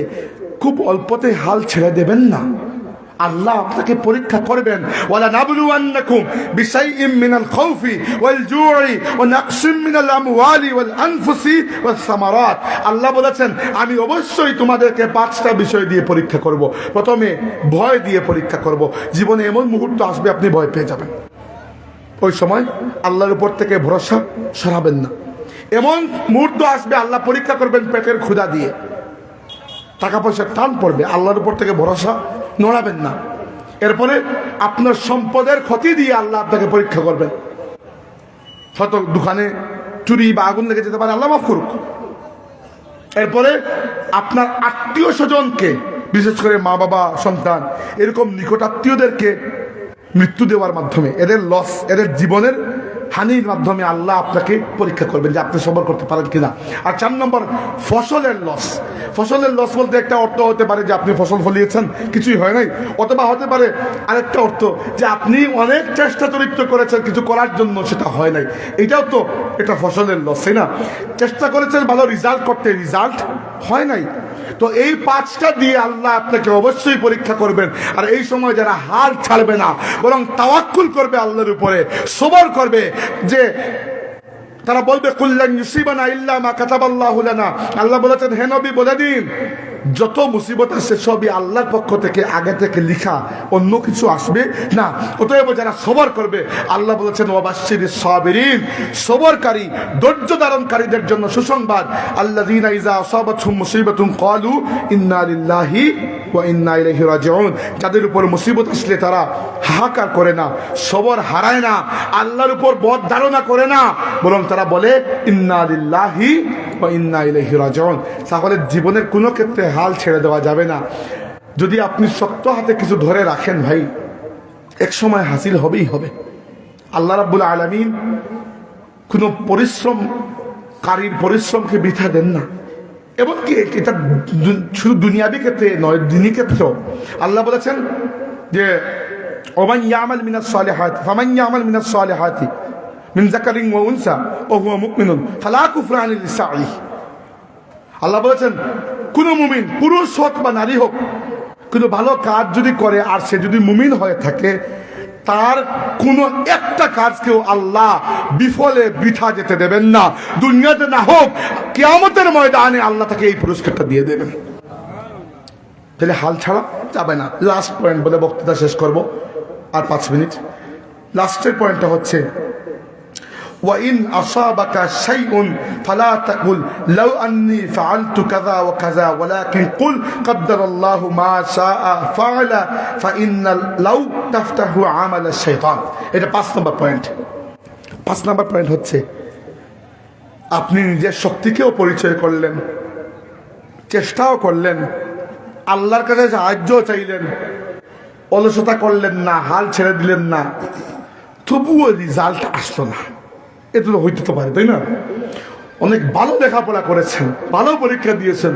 খুব অল্পতে হাল ছেড়ে দেবেন না। আল্লাহ আপনাকে পরীক্ষা করবেন। ওয়ালা নাবলুওয়ান্নাকুম বিশাইইম মিনাল খাউফি ওয়াল জু'i ওয়া নাকসিম মিনাল আমওয়ালি ওয়াল আনফুসি ওয়াস সামারাত। আল্লাহ বলেছেন আমি অবশ্যই তোমাদেরকে 5টা বিষয় দিয়ে পরীক্ষা করব। প্রথমে ভয় দিয়ে পরীক্ষা করব। জীবনে এমন মুহূর্ত আসবে আপনি ভয় পেয়ে যাবেন, ওই সময় আল্লাহর উপর থেকে ভরসা সরাবেন না। এমন মুহূর্ত আসবে আল্লাহ পরীক্ষা করবেন পেটের ক্ষুধা দিয়ে, টাকা পয়সার টান পড়বে, আল্লাহর উপর থেকে ভরসা নড়াবেন না। এরপরে আপনার সম্পদের ক্ষতি দিয়ে আল্লাহ আপনাকে পরীক্ষা করবেন। হয়তো দোকানে চুরি বা আগুন লেগে যেতে পারে, আল্লাহ মাফ করুক। এরপরে আপনার আত্মীয় স্বজনকে, বিশেষ করে মা বাবা সন্তান এরকম নিকট আত্মীয়দেরকে মৃত্যু দেওয়ার মাধ্যমে, এদের লস, এদের জীবনের হানির মাধ্যমে আল্লাহ আপনাকে পরীক্ষা করবেন যে আপনি সবর করতে পারেন কিনা। আর 4 নম্বর ফসলের লস। ফসলের লস বলতে একটা অর্থ হতে পারে যে আপনি ফসল ফলিয়েছেন কিছুই হয় নাই, অথবা হতে পারে আরেকটা অর্থ যে আপনি অনেক চেষ্টা চরিত্র করেছেন কিছু করার জন্য, সেটা হয় নাই। এটাও তো এটা ফসলের লস, তাই না? চেষ্টা করেছেন ভালো রেজাল্ট করতে, রেজাল্ট হয় নাই। তো এই 5টা দিয়ে আল্লাহ আপনাকে অবশ্যই পরীক্ষা করবেন। আর এই সময় যারা হাল ছাড়বে না, বরং তাওয়াক্কুল করবে আল্লাহর উপরে, সবর করবে, যে তারা বলবে কুল্লান ইউসিবানা ইল্লা মা কাতাবাল্লাহু লানা। আল্লাহ বলেছেন হে নবী বলে দিন যত মুসিবত আসে সবই আল্লাহর পক্ষ থেকে আগে থেকে লিখা, অন্য কিছু আসবে না। অতএব যারা সবর করবে, আল্লাহ বলেছেন ওয়াবাশশিরিস সাবিরিন, সবরকারী ধৈর্য ধারণকারীদের জন্য সুসংবাদ। আল্লাযীনা ইযা আসাবাতহুম মুসিবাতুন ক্বালু ইন্না লিল্লাহি ওয়া ইন্না ইলাইহি রাজিউন। যাদের উপর মুসিবত আসলে তারা হাহাকার করে না, সবর হারায় না, আল্লাহর উপর বদ ধারণা করে না, বরং তারা বলে ইন্না লিল্লাহি ওয়া ইন্না ইলাইহি রাজিউন। তাহলে জীবনের কোনো ক্ষেত্রে হাল ছেড়ে দেওয়া যাবে না। যদি আপনি শক্ত হাতে কিছু ধরে রাখেন ভাই, এক সময় হাসিল হবেই হবে। আল্লাহ রাব্বুল আলামিন কোনো পরিশ্রমকারীর পরিশ্রমকে বৃথা দেন না। এমনকি এটা শুধু দুনিয়াবি ক্ষেত্রে নয়, দিনী ক্ষেত্রেও আল্লাহ বলেছেন যে ওমান ইয়ামাল মিনাস সালিহাতি ফামান ইয়ামাল মিনাস সালিহাতি মিন যাকারিন ওয়া উনসা ওয়া হুয়া মুমিনুন ফালা কুফরানা লিসাইহি। আল্লাহ বলেছেন কোন মুমিন, পুরুষ হোক বা নারী হোক, কোনো ভালো কাজ যদি করে আর সে যদি মুমিন হয়ে থাকে, তার কোন একটা কাজকেও আল্লাহ বিফলে বৃথা যেতে দেবেন না। দুনিয়াতে না হোক, কিয়ামতের ময়দানে আল্লাহ তাকে এই পুরস্কারটা দিয়ে দেবেন। তাহলে হাল ছাড়া যাবে না। লাস্ট পয়েন্ট বলে বক্তৃতা শেষ করব, আর 5 মিনিট। লাস্টের পয়েন্টটা হচ্ছে وَإِنْ أَصَابَكَ شَيْءٌ فَلَا تَقُلْ لَوْ أَنِّي فَعَلْتُ كَذَا وَكَذَا وَلَكِنْ قُلْ قَدَّرَ اللَّهُ مَا شَاءَ فَعَلَ فَإِنَّ لَوْ تَفْتَحُ عَمَلَ الشَّيْطَانِ। এটা 5 নম্বর পয়েন্ট। 5 নম্বর পয়েন্ট হচ্ছে আপনি নিজের শক্তিকেও পরিচয় করলেন, চেষ্টাও করলেন, আল্লাহর কাছে সাহায্য চাইলেন, অলসতা করলেন না, হাল ছেড়ে দিলেন না, তবুও রেজাল্ট আসলো না। এটা তো হইতে তো পারে, তাই না? অনেক ভালো লেখাপড়া করেছেন, ভালো পরীক্ষা দিয়েছেন,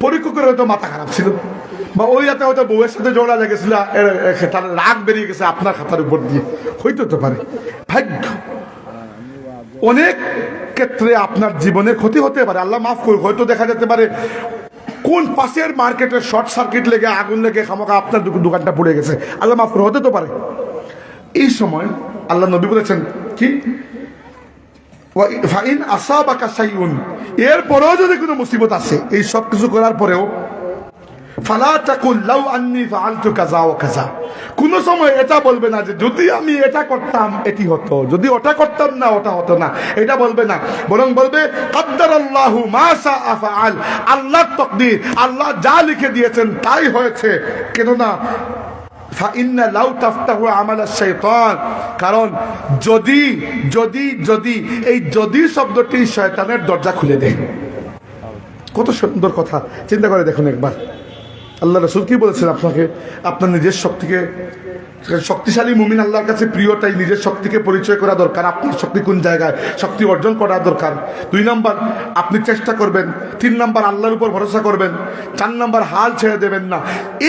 পরীক্ষা করে হয়তো মাথা খারাপ ছিল, বা ওই রাতে হয়তো বউয়ের সাথে ঝগড়া লেগেছিল, তার রাগ বেরিয়ে গেছে আপনার খাতার উপর দিয়ে, হইতে তো পারে। ভাগ্য অনেক ক্ষেত্রে আপনার জীবনের ক্ষতি হতে পারে, আল্লাহ মাফ করুক। হয়তো দেখা যেতে পারে কোন পাশের মার্কেটে শর্ট সার্কিট লেগে আগুন লেগে খামোখা আপনার দোকানটা পুড়ে গেছে, আল্লাহ মাফ করুক, হতে তো পারে। এই সময় আল্লাহ নবী বলেছেন কি, ফাইন আসাবাকা শাইউন, এরপরেও যদি কোনো মুসিবত আসে, এই সব কিছু করার পরেও, ফালা তাকুল লাউ আন্নী ফাআলতু কাযা ওয়া কাযা, কোনো সময় এটা বলবে না যে যদি আমি এটা করতাম এটি হতো, যদি ওটা করতাম না ওটা হতো না, এটা বলবে না। বরং বলবে কাদ্দারাল্লাহু মা শাআ ফাআল, আল্লাহর তাকদীর, আল্লাহ যা লিখে দিয়েছেন তাই হয়েছে। কেননা ফাইন্না লাউ তাফতাহু আমালা শাইতান, কারণ যদি যদি যদি এই যদি শব্দটি শয়তানের দরজা খুলে দেয়। কত সুন্দর কথা, চিন্তা করে দেখুন একবার। আল্লাহ রাসূল কি বলেছেন আপনাকে? আপনার নিজের শক্তিকে, শক্তিশালী মুমিন আল্লাহর কাছে প্রিয়, তাই নিজের শক্তিকে পরিচয় করা দরকার। আপনার শক্তি কোন জায়গায়, শক্তি অর্জন করা দরকার। 2 নম্বর আপনি চেষ্টা করবেন। 3 নম্বর আল্লাহর উপর ভরসা করবেন। 4 নম্বর হাল ছেড়ে দেবেন না।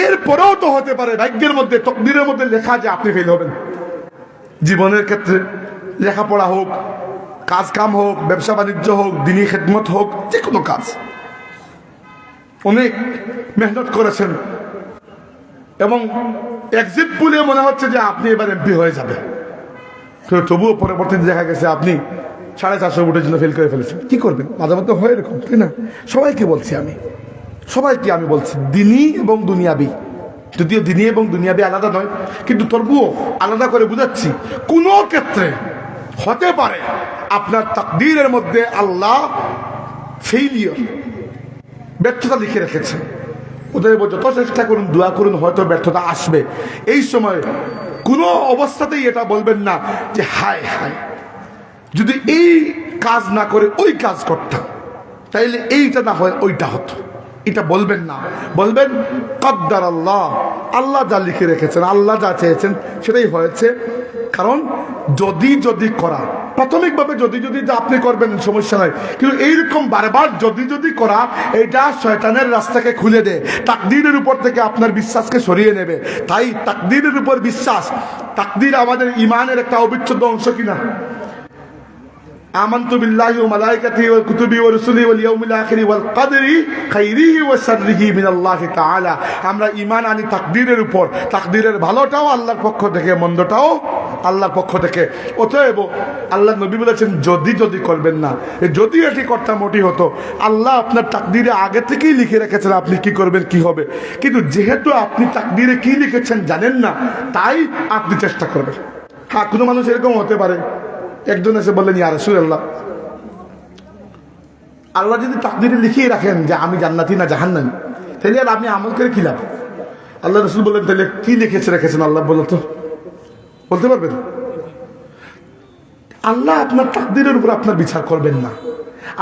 এরপরেও তো হতে পারে ভাগ্যের মধ্যে, তকদিরের মধ্যে লেখা যে আপনি ফেল হবেন। জীবনের ক্ষেত্রে লেখাপড়া হোক, কাজ কাম হোক, ব্যবসা বাণিজ্য হোক, দিনী খেদমত হোক, যে কোনো কাজ, অনেক মেহনত করেছেন, এবং এক্সিট পুলে মনে হচ্ছে যে আপনি এবার এমপি হয়ে যাবে, তবুও পরবর্তীতে দেখা গেছে আপনি 450 ভোটের জন্য ফেল করে ফেলেছেন। কি করবেন? মাঝে মধ্যে হয় এরকম, তাই না? সবাইকে আমি বলছি দিনী এবং দুনিয়াবি, যদিও দিনী এবং দুনিয়াবি আলাদা নয়, কিন্তু তবুও আলাদা করে বুঝাচ্ছি। কোনো ক্ষেত্রে হতে পারে আপনার তাকদীরের মধ্যে আল্লাহ ফেইলিয়র, ব্যর্থতা লিখে রেখেছেন। ওদের যত চেষ্টা করুন, দোয়া করুন, হয়তো ব্যর্থতা আসবে। এই সময় কোনো অবস্থাতেই এটা বলবেন না যে হায় হায় যদি এই কাজ না করে ওই কাজ করতাম, তাইলে এইটা না হয় ওইটা হতো। এটা বলবেন না, বলবেন কদ্দার আল্লাহ, আল্লাহ যা লিখে রেখেছেন, আল্লাহ যা চেয়েছেন সেটাই হয়েছে। কারণ যদি করা, প্রাথমিকভাবে যদি আপনি করবেন সমস্যা নাই, কিন্তু এইরকম বারবার যদি করা, এটা শয়তানের রাস্তাকে খুলে দেয়, তাকদীরের উপর থেকে আপনার বিশ্বাসকে সরিয়ে নেবে। তাই তাকদীরের উপর বিশ্বাস, তাকদীর আমাদের ইমানের একটা অবিচ্ছেদ্য অংশ কিনা? আমানতু বিল্লাহি ওয়া মালাইকাতিহি ওয়া কুতুবিহি ওয়া রুসুলিহি ওয়াল ইয়াউমিল আখিরি ওয়াল কদরি খাইরিহি ওয়া শাররিহি মিনাল্লাহি তাআলা। আমরা ঈমান আনি তাকদীরের উপর, তাকদীরের ভালোটাও আল্লাহর পক্ষ থেকে, মন্দটাও আল্লাহর পক্ষ থেকে। অতএব আল্লাহর নবী বলেছেন যদি করবেন না, যদি এটি করতাম ওটি হতো। আল্লাহ আপনার তাকদীরে আগে থেকেই লিখে রেখেছেন আপনি কি করবেন, কি হবে। কিন্তু যেহেতু আপনি তাকদীরে কি লিখেছেন জানেন না, তাই আপনি চেষ্টা করবেন। হ্যাঁ, কোনো মানুষ এরকম হতে পারে, একজন এসে বললেন ইয়া রাসূলুল্লাহ, আল্লাহ যদি তাকদীরে লিখিয়ে রাখেন যে আমি জান্নাতি না জাহান্নামী, তাহলে আর আপনি আমল করে কি লাভ? আল্লাহ রাসূল বললেন তাহলে কি রেখেছেন আল্লাহ বলো তো, বলতে পারবেন? আল্লাহ আপনার তাকদীরের উপর আপনার বিচার করবেন না,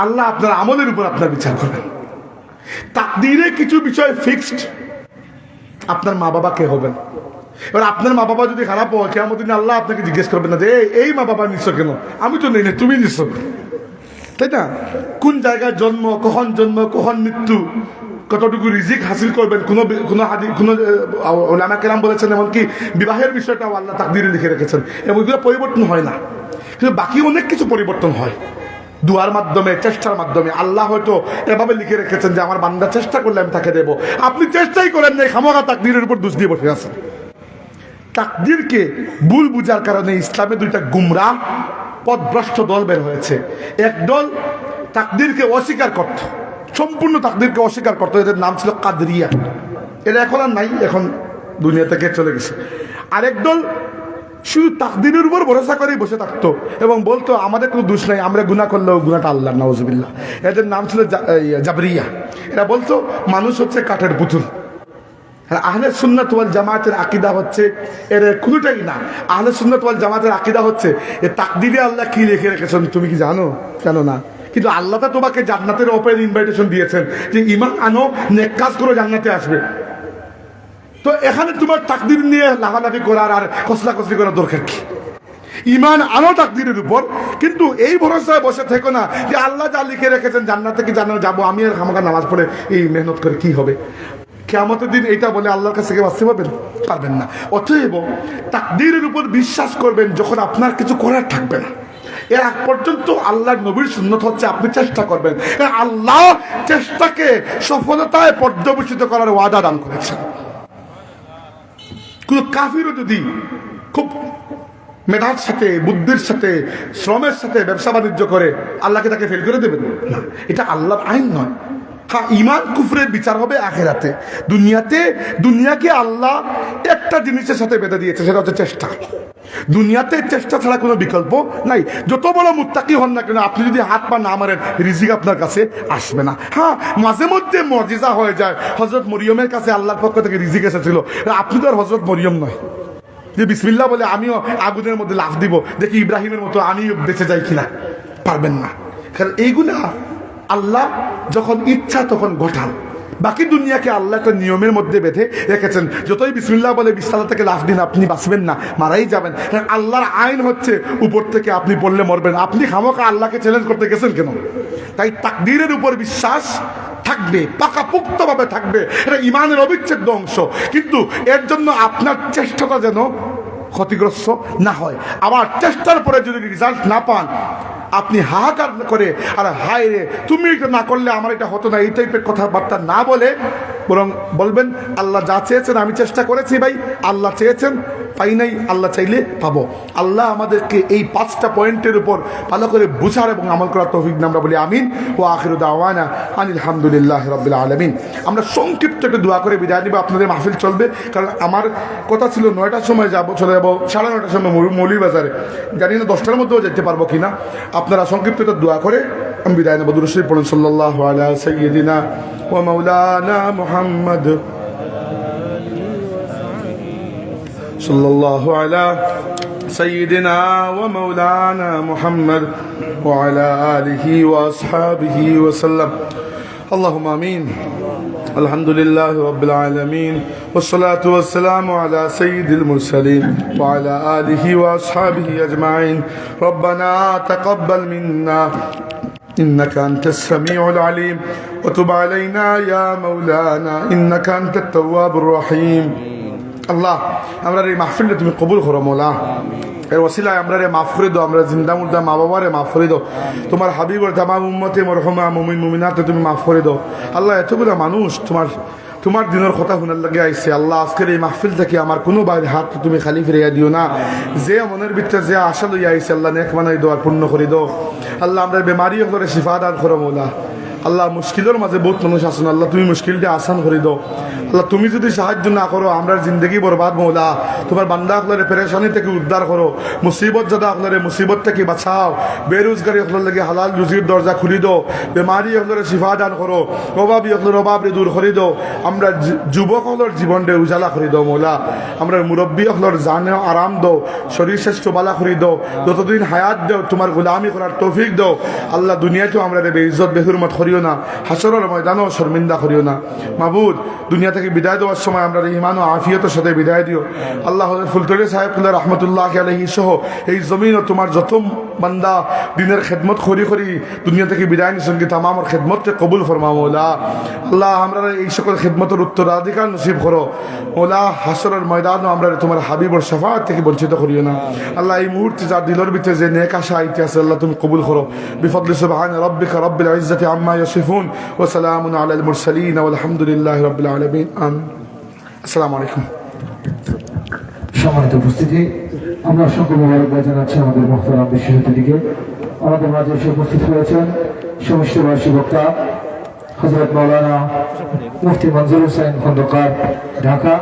আল্লাহ আপনার আমলের উপর আপনার বিচার করবেন। তাকদীরে কিছু বিষয় ফিক্সড। আপনার মা বাবা কে হবেন, এবার আপনার মা বাবা যদি খারাপ হয়, কিয়ামতের দিনে আল্লাহ আপনাকে জিজ্ঞেস করবেন না যে এই মা বাবা নিচ্ছ কেন, আমি তো নেই না, তুমি নিচ্ছ, তাই না? কোন জায়গায় জন্ম, কখন মৃত্যু, কতটুকু রিজিক হাসিল করবেন, কোনো ওলামা কেরাম বলেছেন এমনকি বিবাহের বিষয়টাও আল্লাহ তাকদীরে লিখে রেখেছেন, এবং এগুলো পরিবর্তন হয় না। কিন্তু বাকি অনেক কিছু পরিবর্তন হয় দুয়ার মাধ্যমে, চেষ্টার মাধ্যমে। আল্লাহ হয়তো এভাবে লিখে রেখেছেন যে আমার বান্দা চেষ্টা করলে আমি তাকে দেবো, আপনি চেষ্টাই করেন নাই, খামোখা তাকদীরের উপর দোষ দিয়ে বসে আছেন। তাকদীরকে ভুল বুঝার কারণে ইসলামে দুইটা গুমরাহ পথভ্রষ্ট দল বের হয়েছে। এক দল তাকদীরকে অস্বীকার করত, সম্পূর্ণ তাকদীরকে অস্বীকার করত, এদের নাম ছিল কাদরিয়া। এরা এখন আর নাই, এখন দুনিয়া থেকে চলে গেছে। আরেক দল শুধু তাকদীরের উপর ভরসা করেই বসে থাকতো এবং বলতো আমাদের কোনো দোষ নাই, আমরা গুনাহ করলেও গুনাহটা আল্লাহর, নাউজুবিল্লাহ। এদের নাম ছিল জাবরিয়া। এরা বলতো মানুষ হচ্ছে কাঠের পুতুল। আহলে সুন্নাত ওয়াল জামাতের আকীদা হচ্ছে এর কোনোটাই না। আহলে সুন্নাত ওয়াল জামাতের আকীদা হচ্ছে এ তাকদীরে আল্লাহ কি লিখে রেখেছেন তুমি কি জানো? না। কিন্তু আল্লাহ তো তোমাকে জান্নাতের ওপেন ইনভাইটেশন দিয়েছেন যে ঈমান আনো, নেক কাজ করে জান্নাতে আসবে। তো এখানে তোমার তাকদীর নিয়ে লাফালাফি করার আর কসলাকসলি করার দরকার কি? ঈমান আনো তাকদীরের উপর, কিন্তু এই ভরসায় বসে থেকো না যে আল্লাহ যা লিখে রেখেছেন জান্নাতে কি জানো যাবো, আমি আর খামোখা নামাজ পড়ে এই মেহনত করে কি হবে? কিয়ামতের দিন এইটা বলে আল্লাহর কাছে বাঁচতে পারবেন না। অতএব তাকদীরের উপর বিশ্বাস করবেন যখন আপনার কিছু করার থাকবে না। এর আগ পর্যন্ত আল্লাহর নবীর সুন্নত হচ্ছে আপনি চেষ্টা করবেন। আল্লাহ চেষ্টাকে সফলতায় পর্যবেসিত করার ওয়াদা দান করেছেন। কোন কাফিরও যদি খুব মেধার সাথে, বুদ্ধির সাথে, শ্রমের সাথে ব্যবসা বাণিজ্য করে, আল্লাহকে তাকে ফেল করে দেবেন না, এটা আল্লাহর আইন নয়। হ্যাঁ, ঈমান কুফরের বিচার হবে আখিরাতে। দুনিয়াকে আল্লাহ একটা জিনিসের সাথে বেঁধে দিয়েছে, সেটা হচ্ছে চেষ্টা। দুনিয়াতে চেষ্টা ছাড়া কোনো বিকল্প নাই। যত বড় মুত্তাকি হন না কেন, আপনি যদি হাত পা না মারেন, রিজিক আপনার কাছে আসবে না। হ্যাঁ, মাঝে মধ্যে মুজিজা হয়ে যায়। হযরত মরিয়মের কাছে আল্লাহর পক্ষ থেকে রিজিক এসেছিল। আপনি তো আর হযরত মরিয়ম নয় যে বিসমিল্লাহ বলে আমিও আগুনের মধ্যে লাফ দিব, দেখি ইব্রাহিমের মতো আমি বেঁচে যাই কিনা। পারবেন না, কারণ এইগুলা আল্লাহ যখন ইচ্ছা তখন ঘটান। বাকি দুনিয়াকে আল্লাহ একটা নিয়মের মধ্যে বেঁধে রেখেছেন। যতই বিসমিল্লাহ বলে বিছানা থেকে লাফ দিন, আপনি বাঁচবেন না, মারাই যাবেন। আল্লাহর আইন হচ্ছে উপর থেকে আপনি বললে মরবেন। আপনি খামোখা আল্লাহকে চ্যালেঞ্জ করতে গেছেন কেন? তাই তাকদীরের উপর বিশ্বাস থাকবে, পাকাপোক্তভাবে থাকবে, এটা ঈমানের অবিচ্ছেদ্য অংশ। কিন্তু এর জন্য আপনার চেষ্টাটা যেন ক্ষতিগ্রস্ত না হয়। আবার চেষ্টার পরে যদি রেজাল্ট না পান, আপনি হাহাকার করে আর হায় রে তুমি এটা না করলে আমার এটা হতো না, এই টাইপের কথাবার্তা না বলে বরং বলবেন আল্লাহ যা চেয়েছেন আমি চেষ্টা করেছি ভাই, আল্লাহ চেয়েছেন পাই নাই, আল্লাহ চাইলে পাবো। আল্লাহ আমাদেরকে এই 5টা পয়েন্টের উপর ভালো করে বুঝার এবং আমল করার তৌফিক দান আমরা বলি আমিন। ও আখিরু দাওয়ানা আনিল হামদুলিল্লাহি রাব্বিল আলামিন। আমরা সংক্ষিপ্ত একটু দোয়া করে বিদায় নিব, আপনাদের মাহফিল চলবে। কারণ আমার কথা ছিল 9টার সময় চলে যাবো, 9:30টার সময় মৌলভীবাজারে, জানি না 10টার মধ্যেও যেতে পারবো কিনা। আপনারা সংক্ষিপ্ত একটু দোয়া করে আমি বিদায় নেব। দুরূদ শরীফ পড়ুন, সাল্লাল্লাহু আলা সাইয়্যিদিনা ওয়া মাওলানা মুহাম্মদ সাল্লাল্লাহু আলা سيدنا ومولانا محمد وعلى آله وأصحابه وسلم اللهم آمين. الحمد لله رب العالمين والصلاة والسلام على سيد المرسلين وعلى آله وأصحابه أجمعين. ربنا تقبل منا إنك أنت السميع العليم وتب علينا يا مولانا إنك أنت التواب الرحيم. আল্লাহ আমরা এই মাহফিলটা তুমি কবুল করো মৌলা, এর ওসিলায় আমরা মাফ করে দাও, আমরা জিন্দা মুর্দা মা বাবারে মাফ করে দাও, তোমার হাবিবর তামাম উম্মতে মরহুমা মুমিন মুমিনাতে তুমি মাফ করে দাও। আল্লাহ এতগুলো মানুষ তোমার দিনের কথা শোনার লাগে আইছে। আল্লাহ আজকের এই মাহফিল থেকে আমার কোনো বাইরে হাত তুমি খালি ফিরিয়া দিও না। যে মনের ভিতরে যে আশা লইয়া আইছে আল্লাহ নেক বানাই দাও আর পূর্ণ করে দাও। আল্লাহ আমরা বেমারি হলে শিফা দান করো মৌলা। আল্লাহ মুশকিলের মাঝে বহুত মানুষ আছেন, আল্লাহ তুমি মুশকিলটা আসান করে দাও। আল্লাহ তুমি যদি সাহায্য না করো আমরা জিন্দগি বরবাদ মৌলা। তোমার বান্দা আপনারে পেরেশানি থেকে উদ্ধার করো, মুসিবত যাদা আপনারে মুসিবত থেকে বাঁচাও, বেরোজগারি আপনার লাগে হালাল রুজির দরজা খুলি দাও, বেমারি আপনারে শিফা দান করো, অভাবী আপনার অভাবরে দূর করে দাও। আমরা যুবক হলোর জীবনটা উজালা করে দাও মৌলা। আমরা মুরব্বী হলোর জানে আরাম দাও, শরীর স্বাস্থ্য বালা করে দাও, যতদিন হায়াত দাও তোমার গোলামি করার তৌফিক দাও। আল্লাহ দুনিয়াতেও আমরা বেইজ্জত বেহুরমত করিও না, হাসরের ময়দানও শর্মিন্দা করিও না। মাবুদ দুনিয়া থেকে বিদায় দেওয়ার সময় আমরা ইমান ও আফিয়তের সাথে বিদায় দিও। আল্লাহ ফুলতলি সাহেব রহমতুল্লাহ আলাইহি সহ এই জমিন ও তোমার যত বান্দা দিনের খেদমত করি দুনিয়া থেকে বিদায় নিছেন কি তাম আমার খেদমতকে কবুল ফরমা মৌলা। আল্লাহ আমরা এই সকল খেদমতের উত্তরাধিকার নসিব করো মৌলা। হাসরের ময়দানও আমরা তোমার হাবিবর শাফাআত থেকে বঞ্চিত করিও না। আল্লাহ এই মুহূর্তে যার দিলের ভিতরে যে নেক আশা আইতে আছে আল্লাহ তুমি কবুল করো। বিফদলি সুবহান রাব্বিকা রাব্বিল ইজ্জাতি আম্মা ইয়াসিফুন ওয়া সালামুন আলাল মুরসালিন ওয়া আলহামদুলিল্লাহি রাব্বিল আলামিন। আমিন। আসসালামু আলাইকুম। সম্মানিত উপস্থিতি, আমরা অসংখ্য মোবারকবাদ জানাচ্ছি আমাদের মোহতারাম বিশেষ অতিথিকে। আমাদের মাঝে এসে উপস্থিত হয়েছেন সমষ্টি বয়সী বক্তা হযরত মাওলানা মুফতি মনজুর হোসেন খন্দকার, ঢাকা।